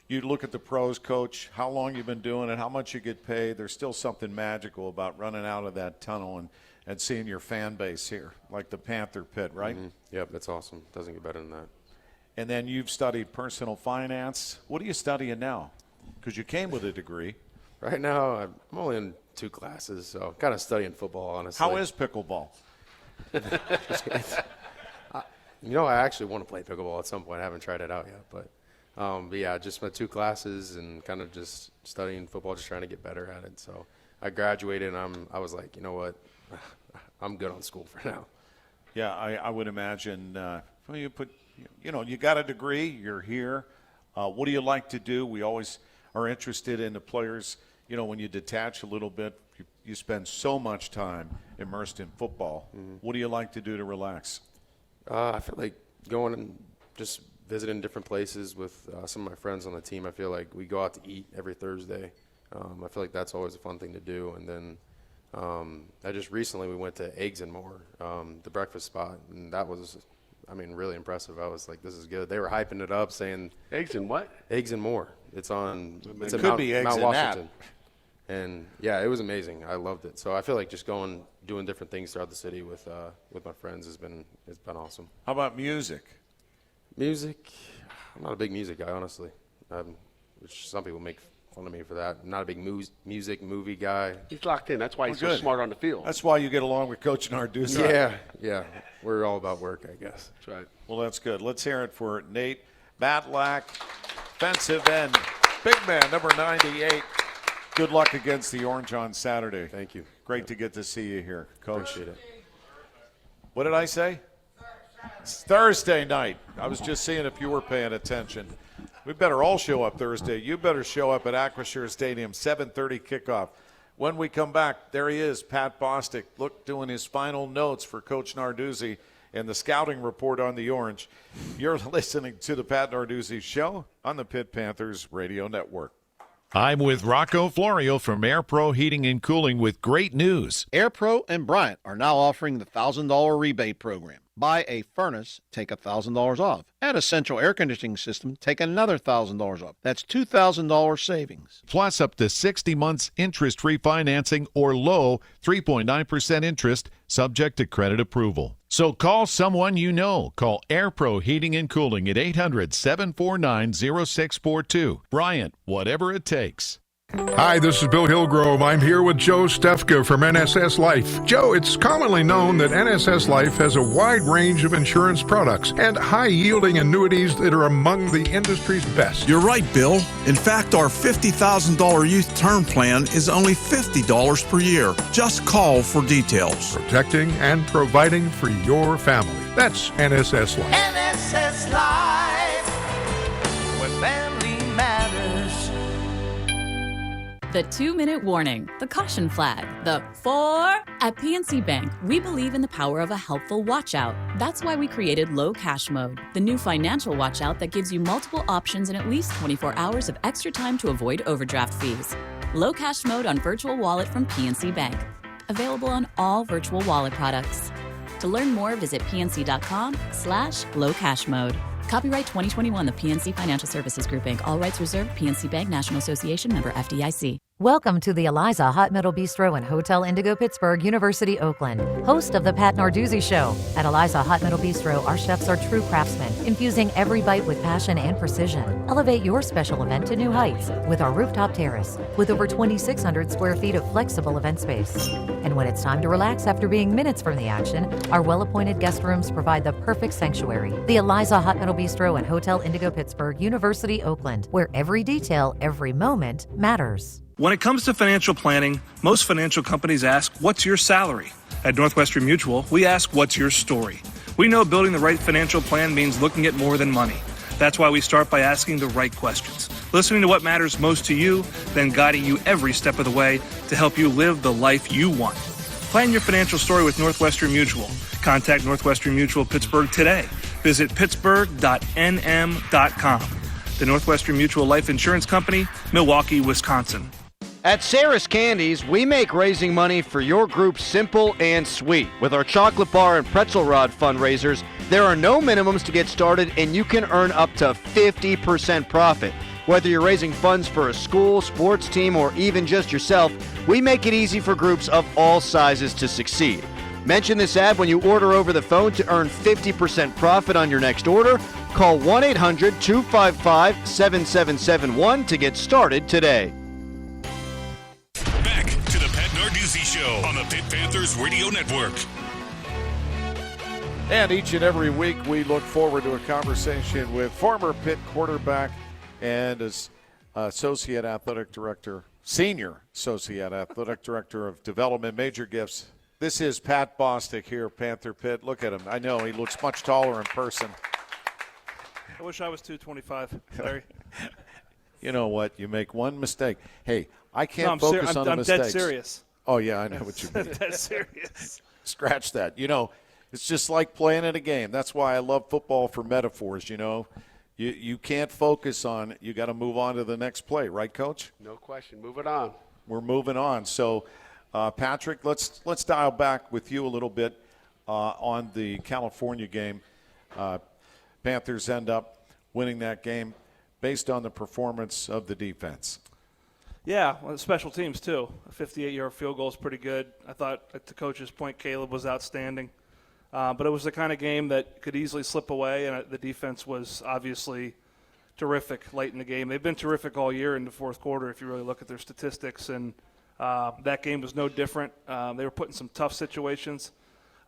B: You look at the pros, Coach, how long you've been doing it, how much you get paid. There's still something magical about running out of that tunnel and seeing your fan base here, like the Panther Pit, right?
S: Mm-hmm. Yep, that's awesome. Doesn't get better than that.
B: And then you've studied personal finance. What are you studying now? Because you came with a degree.
S: Right now, I'm only in 2 classes, so I'm kind of studying football, honestly.
B: How is pickleball?
S: I actually want to play pickleball at some point. I haven't tried it out yet. But yeah, just my 2 classes and kind of just studying football, just trying to get better at it. So I graduated, and I was like, you know what? I'm good on school for now.
B: Yeah, I would imagine you got a degree, you're here. What do you like to do? We always are interested in the players. When you detach a little bit, you spend so much time immersed in football. Mm-hmm. What do you like to do to relax?
S: I feel like going and just visiting different places with some of my friends on the team. I feel like we go out to eat every Thursday. I feel like that's always a fun thing to do. And then I just recently we went to Eggs and More, the breakfast spot, and that was – really impressive. I was like, this is good. They were hyping it up, saying
C: Eggs and what?
S: Eggs and More. It's on. It's in
B: Mount
S: Washington. And yeah, it was amazing. I loved it. So I feel like just doing different things throughout the city with my friends has been awesome.
B: How about music?
S: Music, I'm not a big music guy, honestly. Which some people make fun of me for that. I'm not a big music movie guy.
C: He's locked in. That's why he's so smart on the field.
B: That's why you get along with Coach Narduzzi.
S: Yeah. We're all about work, I guess.
C: That's right.
B: Well, that's good. Let's hear it for Nate Batlack, defensive end, big man, number 98. Good luck against the Orange on Saturday.
S: Thank you.
B: Great to get to see you here, Coach.
S: Appreciate it.
B: What did I say? Thursday night. I was just seeing if you were paying attention. We better all show up Thursday. You better show up at Acrisure Stadium, 7:30 kickoff. When we come back, there he is, Pat Bostic, doing his final notes for Coach Narduzzi and the scouting report on the Orange. You're listening to the Pat Narduzzi Show on the Pitt Panthers Radio Network.
U: I'm with Rocco Florio from Air Pro Heating and Cooling with great news.
V: Air Pro and Bryant are now offering the $1,000 rebate program. Buy a furnace, take $1,000 off. Add a central air conditioning system, take another $1,000 off. That's $2,000 savings.
U: Plus up to 60 months interest-free financing or low 3.9% interest, subject to credit approval. So call someone you know. Call Air Pro Heating and Cooling at 800-749-0642. Bryant, whatever it takes.
R: Hi, this is Bill Hillgrove. I'm here with Joe Stefka from NSS Life. Joe, it's commonly known that NSS Life has a wide range of insurance products and high-yielding annuities that are among the industry's best.
W: You're right, Bill. In fact, our $50,000 youth term plan is only $50 per year. Just call for details.
R: Protecting and providing for your family. That's NSS Life.
X: NSS Life, where family matters.
H: The 2-minute warning, the caution flag, the 4. At PNC Bank, we believe in the power of a helpful watch out. That's why we created Low Cash Mode, the new financial watch out that gives you multiple options and at least 24 hours of extra time to avoid overdraft fees. Low Cash Mode on Virtual Wallet from PNC Bank. Available on all virtual wallet products. To learn more, visit pnc.com/lowcashmode. Copyright 2021, the PNC Financial Services Group, Inc. All rights reserved. PNC Bank, National Association, member FDIC.
O: Welcome to the Eliza Hot Metal Bistro and Hotel Indigo Pittsburgh, University, Oakland, host of the Pat Narduzzi Show. At Eliza Hot Metal Bistro, our chefs are true craftsmen, infusing every bite with passion and precision. Elevate your special event to new heights with our rooftop terrace, with over 2,600 square feet of flexible event space. And when it's time to relax after being minutes from the action, our well-appointed guest rooms provide the perfect sanctuary. The Eliza Hot Metal Bistro and Hotel Indigo Pittsburgh, University, Oakland, where every detail, every moment matters.
N: When it comes to financial planning, most financial companies ask, what's your salary? At Northwestern Mutual, we ask, what's your story? We know building the right financial plan means looking at more than money. That's why we start by asking the right questions, listening to what matters most to you, then guiding you every step of the way to help you live the life you want. Plan your financial story with Northwestern Mutual. Contact Northwestern Mutual Pittsburgh today. Visit pittsburgh.nm.com. The Northwestern Mutual Life Insurance Company, Milwaukee, Wisconsin.
P: At Sarah's Candies, we make raising money for your group simple and sweet. With our chocolate bar and pretzel rod fundraisers, there are no minimums to get started, and you can earn up to 50% profit. Whether you're raising funds for a school, sports team, or even just yourself, we make it easy for groups of all sizes to succeed. Mention this ad when you order over the phone to earn 50% profit on your next order. Call 1-800-255-7771 to get started today.
A: Back to the Pat Narduzzi Show on the Pitt Panthers Radio Network.
B: And each and every week we look forward to a conversation with former Pitt quarterback and as Associate Athletic Director, Senior Associate Athletic Director of Development, Major Gifts. This is Pat Bostic here, Panther Pitt. Look at him. I know he looks much taller in person.
N: I wish I was 225, Larry.
B: You know what? You make one mistake. Hey, I can't focus on the mistakes.
N: I'm dead serious.
B: Oh, yeah, I know what you mean.
N: Dead serious.
B: Scratch that. You know, it's just like playing in a game. That's why I love football for metaphors, you know. You can't focus on it. You got to move on to the next play, right, Coach?
C: No question. Move it on.
B: We're moving on. So, Patrick, let's dial back with you a little bit on the California game. Panthers end up winning that game based on the performance of the defense.
N: Yeah, well, special teams too. A 58-yard field goal is pretty good. I thought, at the coach's point, Caleb was outstanding. But it was the kind of game that could easily slip away, and the defense was obviously terrific late in the game. They've been terrific all year in the fourth quarter if you really look at their statistics, and that game was no different. They were put in some tough situations.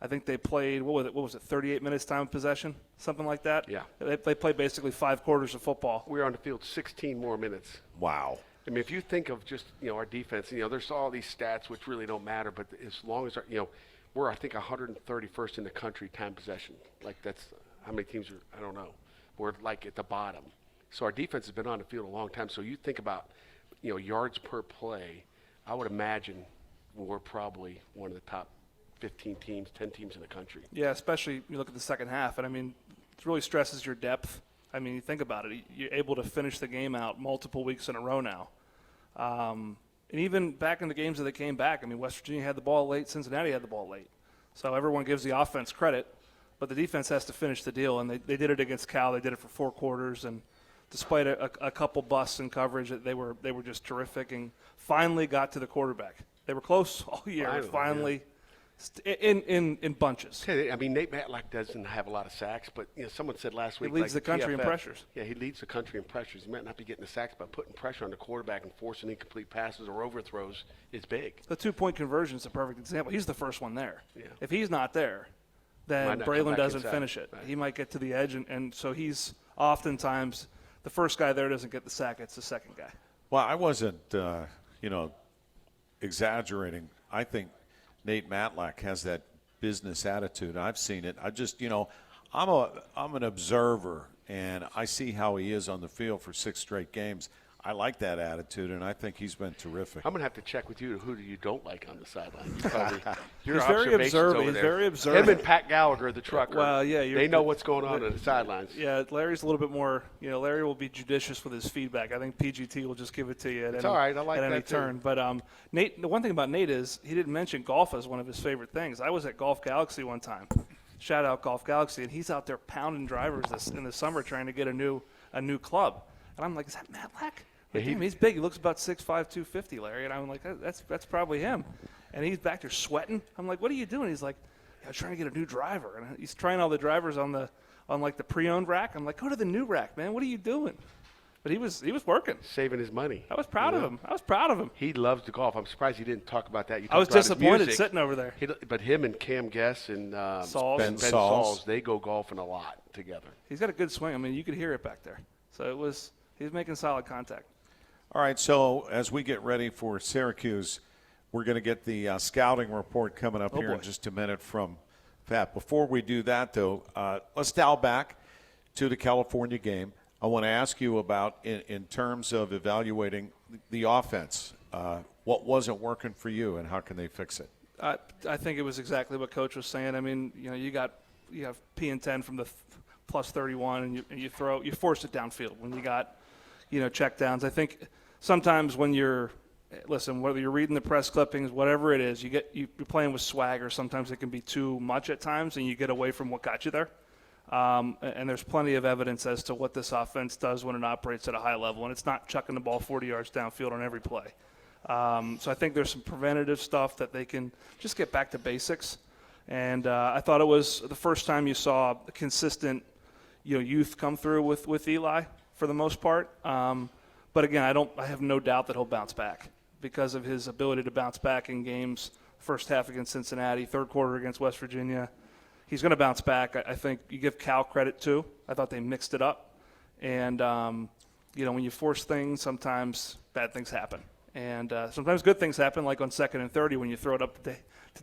N: I think they played, what was it, 38 minutes time of possession, something like that?
C: Yeah.
N: They played basically 5 quarters of football.
C: We were on the field 16 more minutes.
B: Wow.
C: I mean, if you think of just, our defense, there's all these stats which really don't matter, but as long as, we're, I think, 131st in the country time possession. Like, that's how many teams are, I don't know. We're, like, at the bottom. So our defense has been on the field a long time. So you think about, yards per play, I would imagine we're probably one of the top 15 teams, 10 teams in the country.
N: Yeah, especially you look at the second half. And, I mean, it really stresses your depth. I mean, you think about it. You're able to finish the game out multiple weeks in a row now. And even back in the games that they came back, I mean, West Virginia had the ball late, Cincinnati had the ball late. So everyone gives the offense credit, but the defense has to finish the deal. And they did it against Cal. They did it for 4 quarters. And despite a couple busts in coverage, they were just terrific and finally got to the quarterback. They were close all year. Finally. In bunches.
C: I mean, Nate Matlack doesn't have a lot of sacks, but someone said last week
N: he leads the country in pressures.
C: Yeah, he leads the country in pressures. He might not be getting the sacks, but putting pressure on the quarterback and forcing incomplete passes or overthrows is big.
N: The 2-point conversion is a perfect example. He's the first one there.
C: Yeah.
N: If he's not there, then Braylon doesn't finish it. Right. He might get to the edge, and so he's oftentimes the first guy there doesn't get the sack. It's the second guy.
B: Well, I wasn't, exaggerating. I think Nate Matlack has that business attitude. I've seen it. I just, I'm an observer, and I see how he is on the field for 6 straight games. I like that attitude, and I think he's been terrific.
C: I'm going to have to check with you who you don't like on the sideline.
D: He's very observant. He's very observant.
C: Him and Pat Gallagher, the trucker.
D: Well, yeah,
C: they know what's going on the sidelines.
D: Yeah, Larry's a little bit more. Larry will be judicious with his feedback. I think PGT will just give it to you at
C: all right. I like
D: any
C: that
D: turn.
C: too.
D: But Nate, the one thing about Nate is he didn't mention golf as one of his favorite things. I was at Golf Galaxy one time. Shout out Golf Galaxy, and he's out there pounding drivers in the summer trying to get a new club. And I'm like, is that Matlack? Yeah, he's big. He looks about 6'5", 250, Larry. And I'm like, that's probably him. And he's back there sweating. I'm like, what are you doing? He's like, I'm trying to get a new driver. And he's trying all the drivers on the pre-owned rack. I'm like, go to the new rack, man. What are you doing? But he was working,
C: saving his money.
D: I was proud of him.
C: He loves to golf. I'm surprised he didn't talk about that.
D: I was disappointed sitting over there.
C: But him and Cam Guess and Ben Sauls, they go golfing a lot together.
D: He's got a good swing. I mean, you could hear it back there. So he was making solid contact.
B: All right, so as we get ready for Syracuse, we're going to get the scouting report coming up here in just a minute from Pat. Before we do that, though, let's dial back to the California game. I want to ask you about, in terms of evaluating the offense, what wasn't working for you and how can they fix it?
D: I think it was exactly what Coach was saying. I mean, you have P and 10 from the plus 31, and you force it downfield when you got, check downs. I think sometimes when whether you're reading the press clippings, whatever it is, you're playing with swagger. Sometimes it can be too much at times, and you get away from what got you there. And there's plenty of evidence as to what this offense does when it operates at a high level, and it's not chucking the ball 40 yards downfield on every play. So I think there's some preventative stuff that they can just get back to basics. And I thought it was the first time you saw a consistent, youth come through with Eli for the most part. But again, I have no doubt that he'll bounce back because of his ability to bounce back in games. First half against Cincinnati, third quarter against West Virginia. He's going to bounce back. I think you give Cal credit too. I thought they mixed it up. And, when you force things, sometimes bad things happen. And sometimes good things happen, like on 2nd and 30 when you throw it up to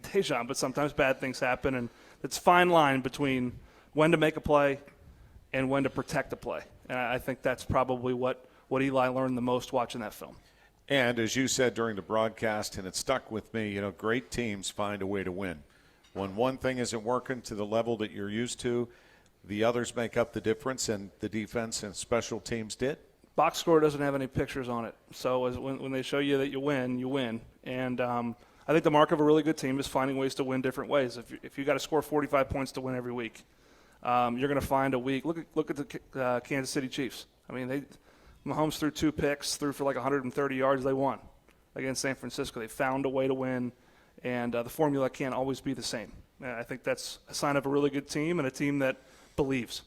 D: Dejan. But sometimes bad things happen, and it's a fine line between when to make a play and when to protect a play. And I think that's probably what Eli learned the most watching that film.
B: And as you said during the broadcast, and it stuck with me, great teams find a way to win. When one thing isn't working to the level that you're used to, the others make up the difference, and the defense and special teams did.
D: Box score doesn't have any pictures on it. So when they show you that you win, you win. And I think the mark of a really good team is finding ways to win different ways. If you got to score 45 points to win every week, you're going to find a week. Look at the Kansas City Chiefs. I mean, Mahomes threw 2 picks, threw for like 130 yards. They won against San Francisco. They found a way to win, and the formula can't always be the same. And I think that's a sign of a really good team and a team that believes.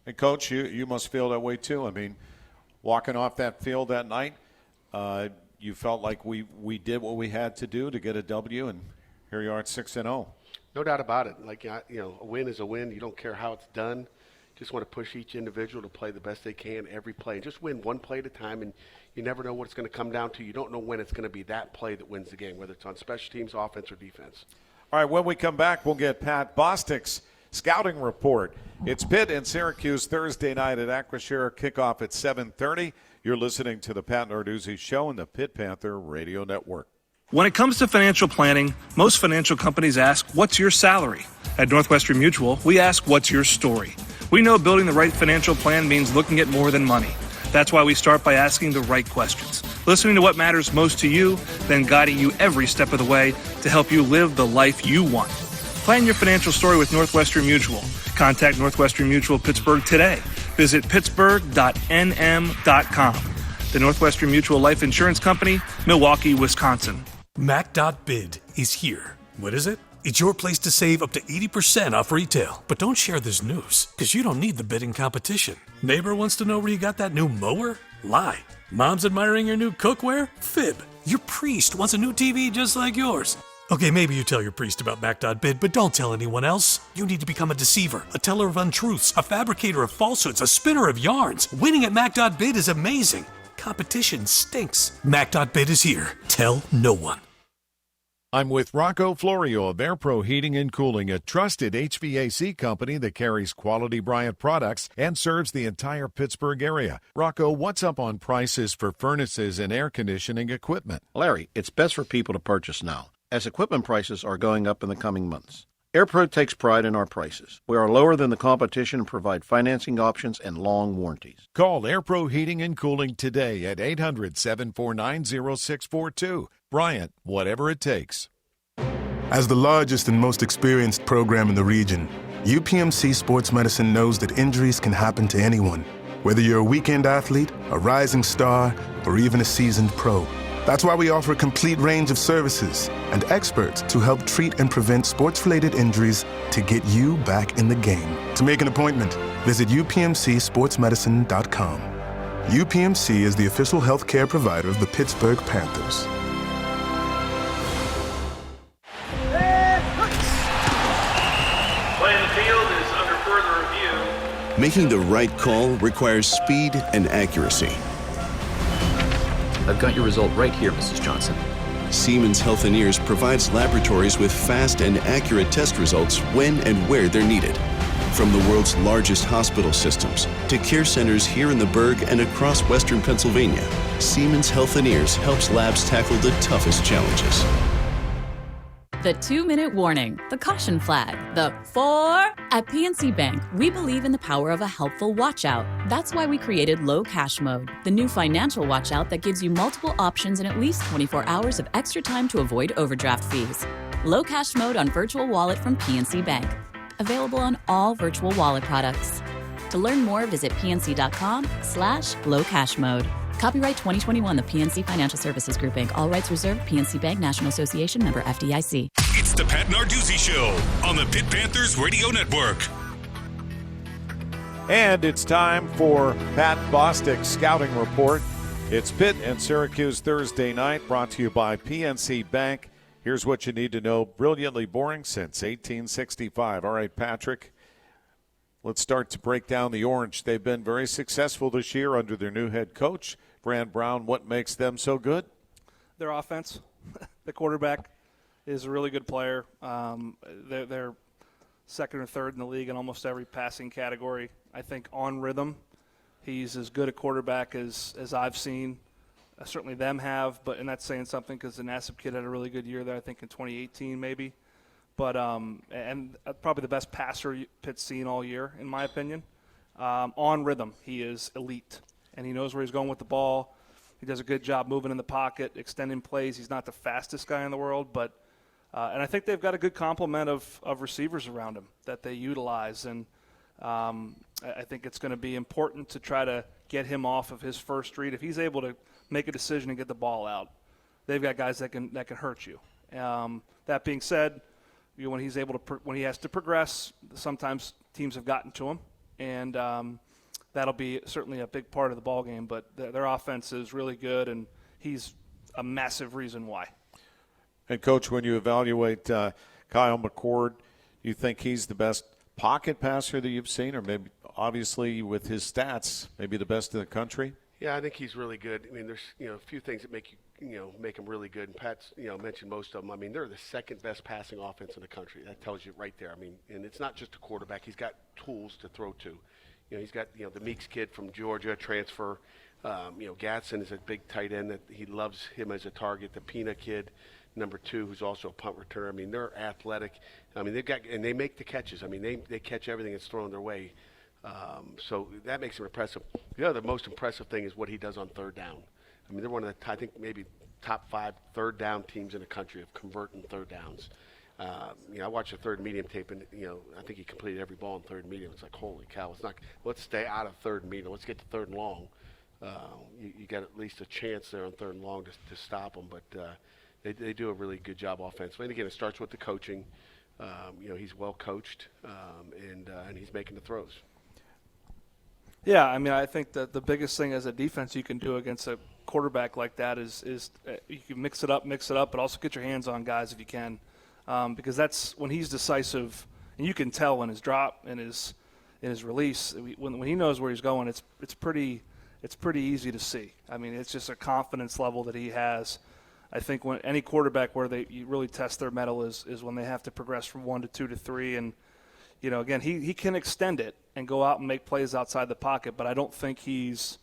B: And, Coach, you must feel that way too. I mean, walking off that field that night, you felt like we did what we had to do to get a W, and here you are at 6-0.
C: No doubt about it. Like, a win is a win. You don't care how it's done. Just want to push each individual to play the best they can every play. And just win one play at a time, and you never know what it's going to come down to. You don't know when it's going to be that play that wins the game, whether it's on special teams, offense, or defense.
B: All right, when we come back, we'll get Pat Bostic's scouting report. It's Pitt and Syracuse Thursday night at Acrisure, kickoff at 7:30. You're listening to the Pat Narduzzi Show on the Pitt Panther Radio Network.
N: When it comes to financial planning, most financial companies ask, what's your salary? At Northwestern Mutual, we ask, what's your story? We know building the right financial plan means looking at more than money. That's why we start by asking the right questions, listening to what matters most to you, then guiding you every step of the way to help you live the life you want. Plan your financial story with Northwestern Mutual. Contact Northwestern Mutual Pittsburgh today. Visit pittsburgh.nm.com. The Northwestern Mutual Life Insurance Company, Milwaukee, Wisconsin.
M: Mac.bid is here. What is it? It's your place to save up to 80% off retail. But don't share this news, because you don't need the bidding competition. Neighbor wants to know where you got that new mower? Lie. Mom's admiring your new cookware? Fib. Your priest wants a new TV just like yours. Okay, maybe you tell your priest about Mac.bid, but don't tell anyone else. You need to become a deceiver, a teller of untruths, a fabricator of falsehoods, a spinner of yarns. Winning at Mac.bid is amazing. Competition stinks. Mac.bid is here. Tell no one.
U: I'm with Rocco Florio of AirPro Heating and Cooling, a trusted HVAC company that carries quality Bryant products and serves the entire Pittsburgh area. Rocco, what's up on prices for furnaces and air conditioning equipment?
V: Larry, it's best for people to purchase now, as equipment prices are going up in the coming months. AirPro takes pride in our prices. We are lower than the competition and provide financing options and long warranties.
U: Call AirPro Heating and Cooling today at 800-749-0642. Bryant, whatever it takes.
L: As the largest and most experienced program in the region, UPMC Sports Medicine knows that injuries can happen to anyone, whether you're a weekend athlete, a rising star, or even a seasoned pro. That's why we offer a complete range of services and experts to help treat and prevent sports-related injuries to get you back in the game. To make an appointment, visit upmcsportsmedicine.com. UPMC is the official healthcare provider of the Pittsburgh Panthers.
E: Play in the field is under further review.
J: Making the right call requires speed and accuracy.
K: I've got your result right here, Mrs. Johnson.
J: Siemens Healthineers provides laboratories with fast and accurate test results when and where they're needed. From the world's largest hospital systems to care centers here in the Berg and across Western Pennsylvania, Siemens Healthineers helps labs tackle the toughest challenges.
H: The 2-minute warning, the caution flag, the 4. At PNC Bank, we believe in the power of a helpful watch out. That's why we created Low Cash Mode, the new financial watch out that gives you multiple options and at least 24 hours of extra time to avoid overdraft fees. Low Cash Mode on Virtual Wallet from PNC Bank. Available on all virtual wallet products. To learn more, visit pnc.com/lowcashmode. Copyright 2021, the PNC Financial Services Group, Inc. All rights reserved. PNC Bank, National Association, member FDIC.
A: It's the Pat Narduzzi Show on the Pitt Panthers Radio Network.
B: And it's time for Pat Bostic's Scouting Report. It's Pitt and Syracuse Thursday night, brought to you by PNC Bank. Here's what you need to know. Brilliantly boring since 1865. All right, Patrick, let's start to break down the Orange. They've been very successful this year under their new head coach, Brand Brown. What makes them so good?
D: Their offense. The quarterback is a really good player. They're second or third in the league in almost every passing category. I think on rhythm, he's as good a quarterback as I've seen. Certainly them have, and that's saying something because the Nassib kid had a really good year there, I think in 2018 maybe. But and probably the best passer Pitt's seen all year, in my opinion. On rhythm, he is elite, and he knows where he's going with the ball. He does a good job moving in the pocket, extending plays. He's not the fastest guy in the world, but and I think they've got a good complement of receivers around him that they utilize. And I think it's going to be important to try to get him off of his first read. If he's able to make a decision and get the ball out, they've got guys that can hurt you. That being said, when he's able to, when he has to progress, sometimes teams have gotten to him, and that'll be certainly a big part of the ball game. But their offense is really good, and he's a massive reason why.
B: And Coach, when you evaluate Kyle McCord, do you think he's the best pocket passer that you've seen, or maybe obviously with his stats, maybe the best in the country?
C: Yeah, I think he's really good. I mean, there's a few things that make make him really good. And Pat's mentioned most of them. I mean, they're the second best passing offense in the country. That tells you right there. I mean, and it's not just a quarterback. He's got tools to throw to. He's got the Meeks kid from Georgia transfer. Gatson is a big tight end that he loves him as a target. The Pina kid, number 2, who's also a punt returner. I mean, they're athletic. I mean, they make the catches. I mean, they catch everything that's thrown their way. So that makes him impressive. The most impressive thing is what he does on third down. I mean, they're one of the, I think, maybe top 5 third down teams in the country of converting third downs. I watched the third medium tape, and I think he completed every ball in third medium. It's like, holy cow! It's not. Let's stay out of third and medium. Let's get to third and long. You got at least a chance there on third and long to stop them. But they do a really good job offensively. And again, it starts with the coaching. He's well coached, and he's making the throws.
D: Yeah, I mean, I think that the biggest thing as a defense you can do against a quarterback like that is you can mix it up, but also get your hands on guys if you can, because that's when he's decisive, and you can tell in his drop and his release when he knows where he's going. It's pretty easy to see. I mean, it's just a confidence level that he has, I think when any quarterback where you really test their mettle is when they have to progress from 1 to 2 to 3. And, again, he can extend it and go out and make plays outside the pocket, but I don't think he's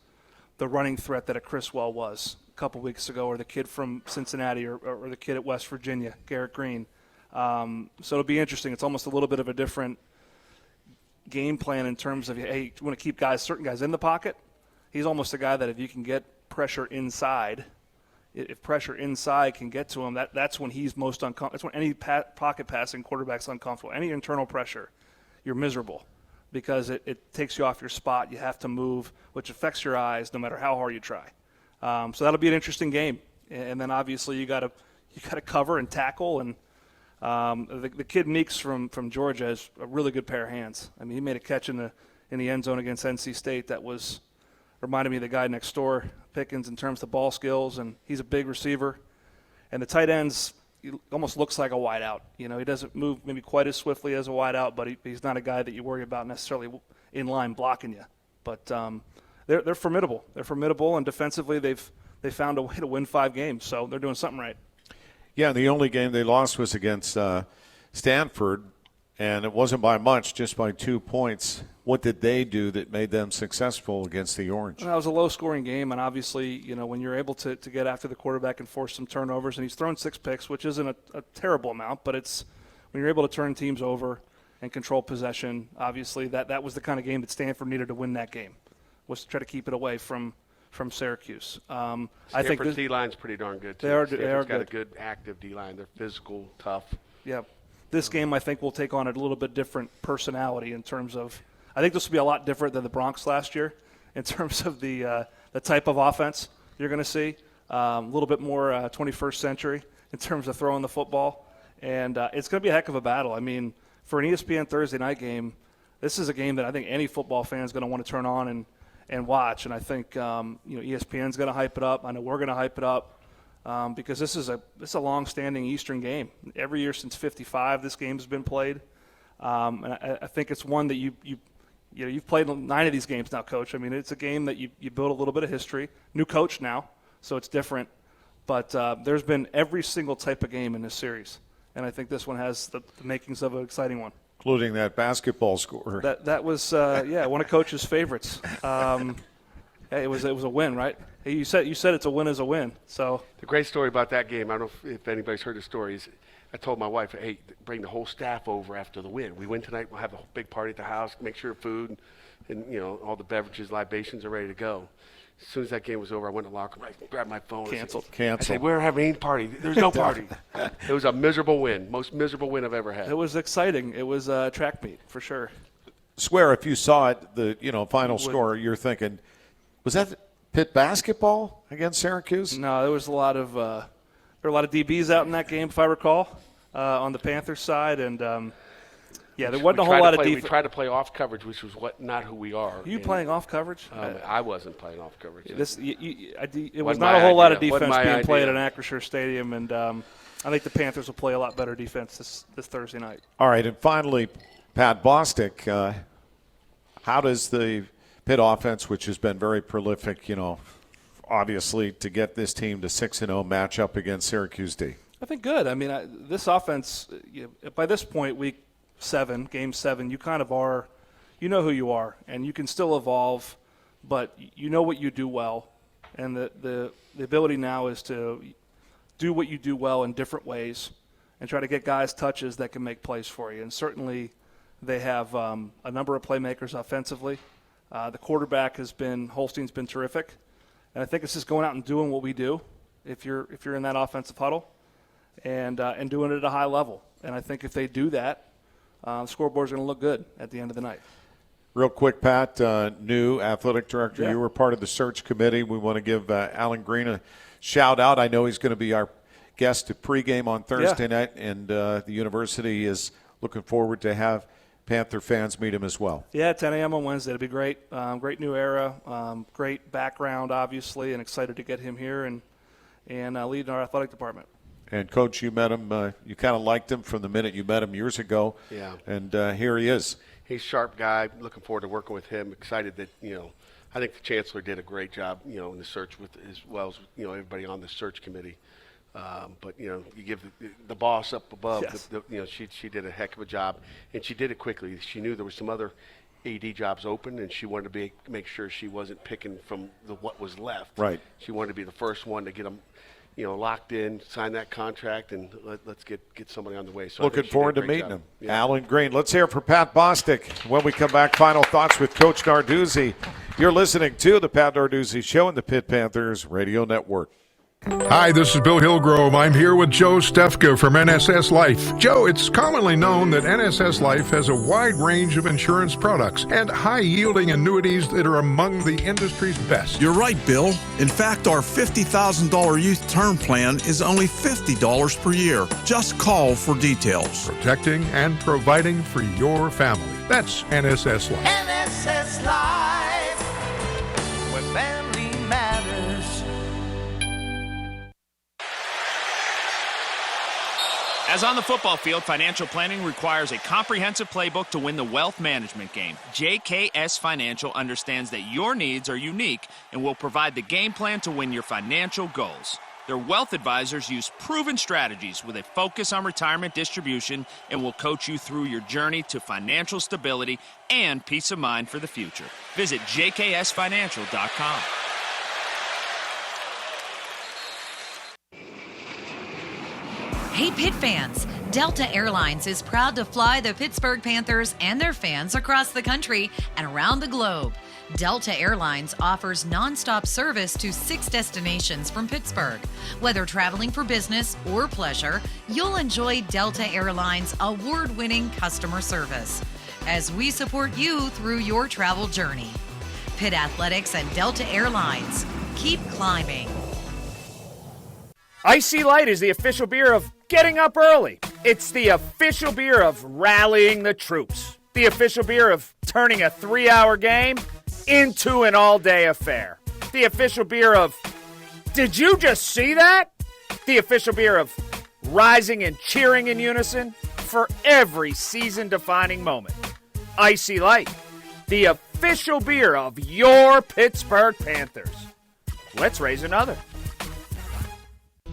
D: the running threat that a Criswell was a couple weeks ago, or the kid from Cincinnati, or the kid at West Virginia, Garrett Green. So it'll be interesting. It's almost a little bit of a different game plan in terms of, hey, you want to keep certain guys in the pocket. He's almost a guy that if you can get pressure inside, if pressure inside can get to him, that's when he's most uncomfortable. That's when any pocket passing quarterback's uncomfortable. Any internal pressure, you're miserable because it takes you off your spot. You have to move, which affects your eyes no matter how hard you try. So that'll be an interesting game. And then obviously you got to cover and tackle. And the kid Meeks from Georgia has a really good pair of hands. I mean, he made a catch in the end zone against NC State that reminded me of the guy next door, Pickens, in terms of ball skills, and he's a big receiver. And the tight ends, he almost looks like a wideout. He doesn't move maybe quite as swiftly as a wideout, but he's not a guy that you worry about necessarily in line blocking you. But they're formidable. They're formidable, and defensively they found a way to win 5 games, so they're doing something right.
B: Yeah, the only game they lost was against Stanford, and it wasn't by much, just by 2 points. What did they do that made them successful against the Orange?
D: Well, it was a low-scoring game, and obviously, when you're able to get after the quarterback and force some turnovers, and he's thrown 6 picks, which isn't a terrible amount, but it's when you're able to turn teams over and control possession, obviously that was the kind of game that Stanford needed to win that game, was to try to keep it away from Syracuse. I think
C: Stanford's D-line's pretty darn good, too.
D: They are
C: got a good active D-line. They're physical, tough.
D: Yeah. This game, I think, will take on a little bit different personality in terms of – I think this will be a lot different than the Bronx last year in terms of the type of offense you're going to see. A little bit more 21st century in terms of throwing the football. And it's going to be a heck of a battle. I mean, for an ESPN Thursday night game, this is a game that I think any football fan is going to want to turn on and watch. And I think ESPN's going to hype it up. I know we're going to hype it up because this is a long-standing Eastern game. Every year since '55, this game has been played. And I think it's one that you've played 9 of these games now, Coach. I mean, it's a game that you build a little bit of history. New coach now, so it's different. But there's been every single type of game in this series, and I think this one has the makings of an exciting one.
B: Including that basketball score.
D: That was one of Coach's favorites. It was a win, right? You said it's a win is a win. So
C: the great story about that game, I don't know if anybody's heard the story, is I told my wife, hey, bring the whole staff over after the win. We win tonight, we'll have a big party at the house, make sure food and all the beverages, libations are ready to go. As soon as that game was over, I went to the locker room, I grabbed my phone.
D: Canceled.
C: I said, we're having any party. There's no party. It was a miserable win, most miserable win I've ever had.
D: It was exciting. It was a track meet for sure.
B: Swear, if you saw it, the final score, you're thinking, was that Pitt basketball against Syracuse?
D: No, there was a lot of DBs out in that game, if I recall, on the Panthers side, and there wasn't a whole lot of defense.
C: We tried to play off coverage, which was not who we are.
D: You playing off coverage?
C: I wasn't playing off coverage.
D: It was not a whole lot of defense being played at Acrisure Stadium, and I think the Panthers will play a lot better defense this Thursday night.
B: All right, and finally, Pat Bostic, how does the Pitt offense, which has been very prolific, obviously, to get this team to 6-0 match up against Syracuse D?
D: I think good. I mean, this offense, by this point, week 7, game 7, you kind of are, you know who you are, and you can still evolve, but you know what you do well, and the ability now is to do what you do well in different ways and try to get guys touches that can make plays for you. And certainly they have a number of playmakers offensively. The quarterback Holstein's been terrific, and I think it's just going out and doing what we do if you're in that offensive huddle and doing it at a high level. And I think if they do that, the scoreboard's going to look good at the end of the night.
B: Real quick, Pat, new athletic director.
D: Yeah.
B: You were part of the search committee. We want to give Alan Green a shout-out. I know he's going to be our guest at pregame on Thursday night, and the university is looking forward to have Panther fans meet him as well.
D: Yeah, 10 a.m. on Wednesday. It'll be great. Great new era, great background, obviously, and excited to get him here and lead our athletic department.
B: And, Coach, you met him. You kind of liked him from the minute you met him years ago.
C: Yeah.
B: And here he is.
C: He's a sharp guy. Looking forward to working with him. Excited that, I think the Chancellor did a great job, in the search with as well as, everybody on the search committee. But you give the boss up above.
D: Yes.
C: She did a heck of a job, and she did it quickly. She knew there was some other AD jobs open, and she wanted to make sure she wasn't picking from what was left.
B: Right.
C: She wanted to be the first one to get them, locked in, sign that contract, and let's get somebody on the way. So
B: looking forward to meeting him.
C: Yeah.
B: Alan Green. Let's hear it for Pat Bostic. When we come back, final thoughts with Coach Narduzzi. You're listening to the Pat Narduzzi Show on the Pitt Panthers Radio Network.
R: Hi, this is Bill Hillgrove. I'm here with Joe Stefka from NSS Life. Joe, it's commonly known that NSS Life has a wide range of insurance products and high-yielding annuities that are among the industry's best.
W: You're right, Bill. In fact, our $50,000 youth term plan is only $50 per year. Just call for details.
R: Protecting and providing for your family. That's NSS Life.
F: NSS Life, where family matters.
G: As on the football field, financial planning requires a comprehensive playbook to win the wealth management game. JKS Financial understands that your needs are unique and will provide the game plan to win your financial goals. Their wealth advisors use proven strategies with a focus on retirement distribution and will coach you through your journey to financial stability and peace of mind for the future. Visit jksfinancial.com.
I: Hey Pitt fans, Delta Airlines is proud to fly the Pittsburgh Panthers and their fans across the country and around the globe. Delta Airlines offers nonstop service to 6 destinations from Pittsburgh. Whether traveling for business or pleasure, you'll enjoy Delta Airlines' award-winning customer service as we support you through your travel journey. Pitt Athletics and Delta Airlines, keep climbing.
G: Icy Light is the official beer of getting up early. It's the official beer of rallying the troops. The official beer of turning a 3-hour game into an all-day affair. The official beer of, did you just see that? The official beer of rising and cheering in unison for every season-defining moment. Icy Light, the official beer of your Pittsburgh Panthers. Let's raise another.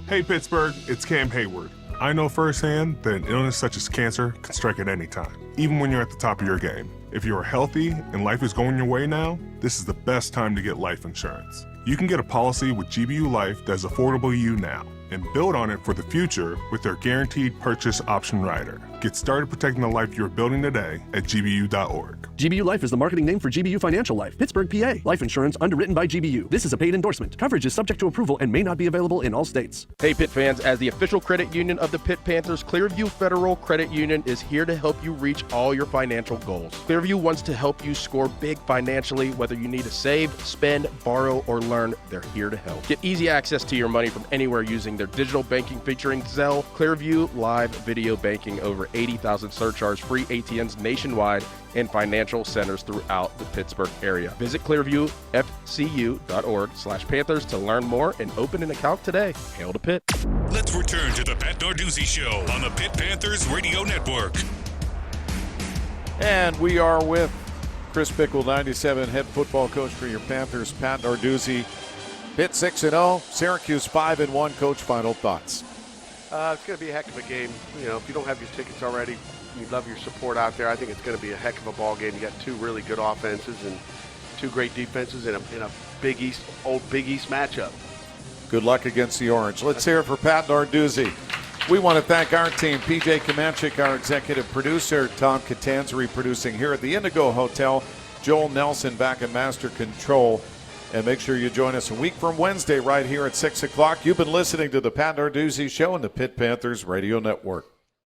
T: Hey Pittsburgh, it's Cam Hayward. I know firsthand that an illness such as cancer can strike at any time, even when you're at the top of your game. If you are healthy and life is going your way now, this is the best time to get life insurance. You can get a policy with GBU Life that's affordable to you now and build on it for the future with their guaranteed purchase option rider. Get started protecting the life you're building today at gbu.org.
X: GBU Life is the marketing name for GBU Financial Life, Pittsburgh, PA. Life insurance underwritten by GBU. This is a paid endorsement. Coverage is subject to approval and may not be available in all states.
Y: Hey Pitt fans, as the official credit union of the Pitt Panthers, Clearview Federal Credit Union is here to help you reach all your financial goals. Clearview wants to help you score big financially, whether you need to save, spend, borrow, or learn, they're here to help. Get easy access to your money from anywhere using their digital banking featuring Zelle, Clearview Live Video Banking, over 80,000 surcharge-free ATMs nationwide, and financial centers throughout the Pittsburgh area. Visit clearviewfcu.org/Panthers to learn more and open an account today. Hail to Pitt.
A: Let's return to the Pat Narduzzi Show on the Pitt Panthers Radio Network.
B: And we are with Chris Pickle, 97, head football coach for your Panthers, Pat Narduzzi. Pitt 6-0, Syracuse 5-1. Coach, final thoughts.
C: It's going to be a heck of a game. If you don't have your tickets already, we love your support out there. I think it's going to be a heck of a ball game. You got 2 really good offenses and 2 great defenses in a Big East matchup.
B: Good luck against the Orange. Let's hear it for Pat Narduzzi. We want to thank our team, PJ Kamenchik, our executive producer, Tom Catanzari producing here at the Indigo Hotel, Joel Nelson back in Master Control. And make sure you join us a week from Wednesday right here at 6 o'clock. You've been listening to the Pat Narduzzi Show on the Pitt Panthers Radio Network.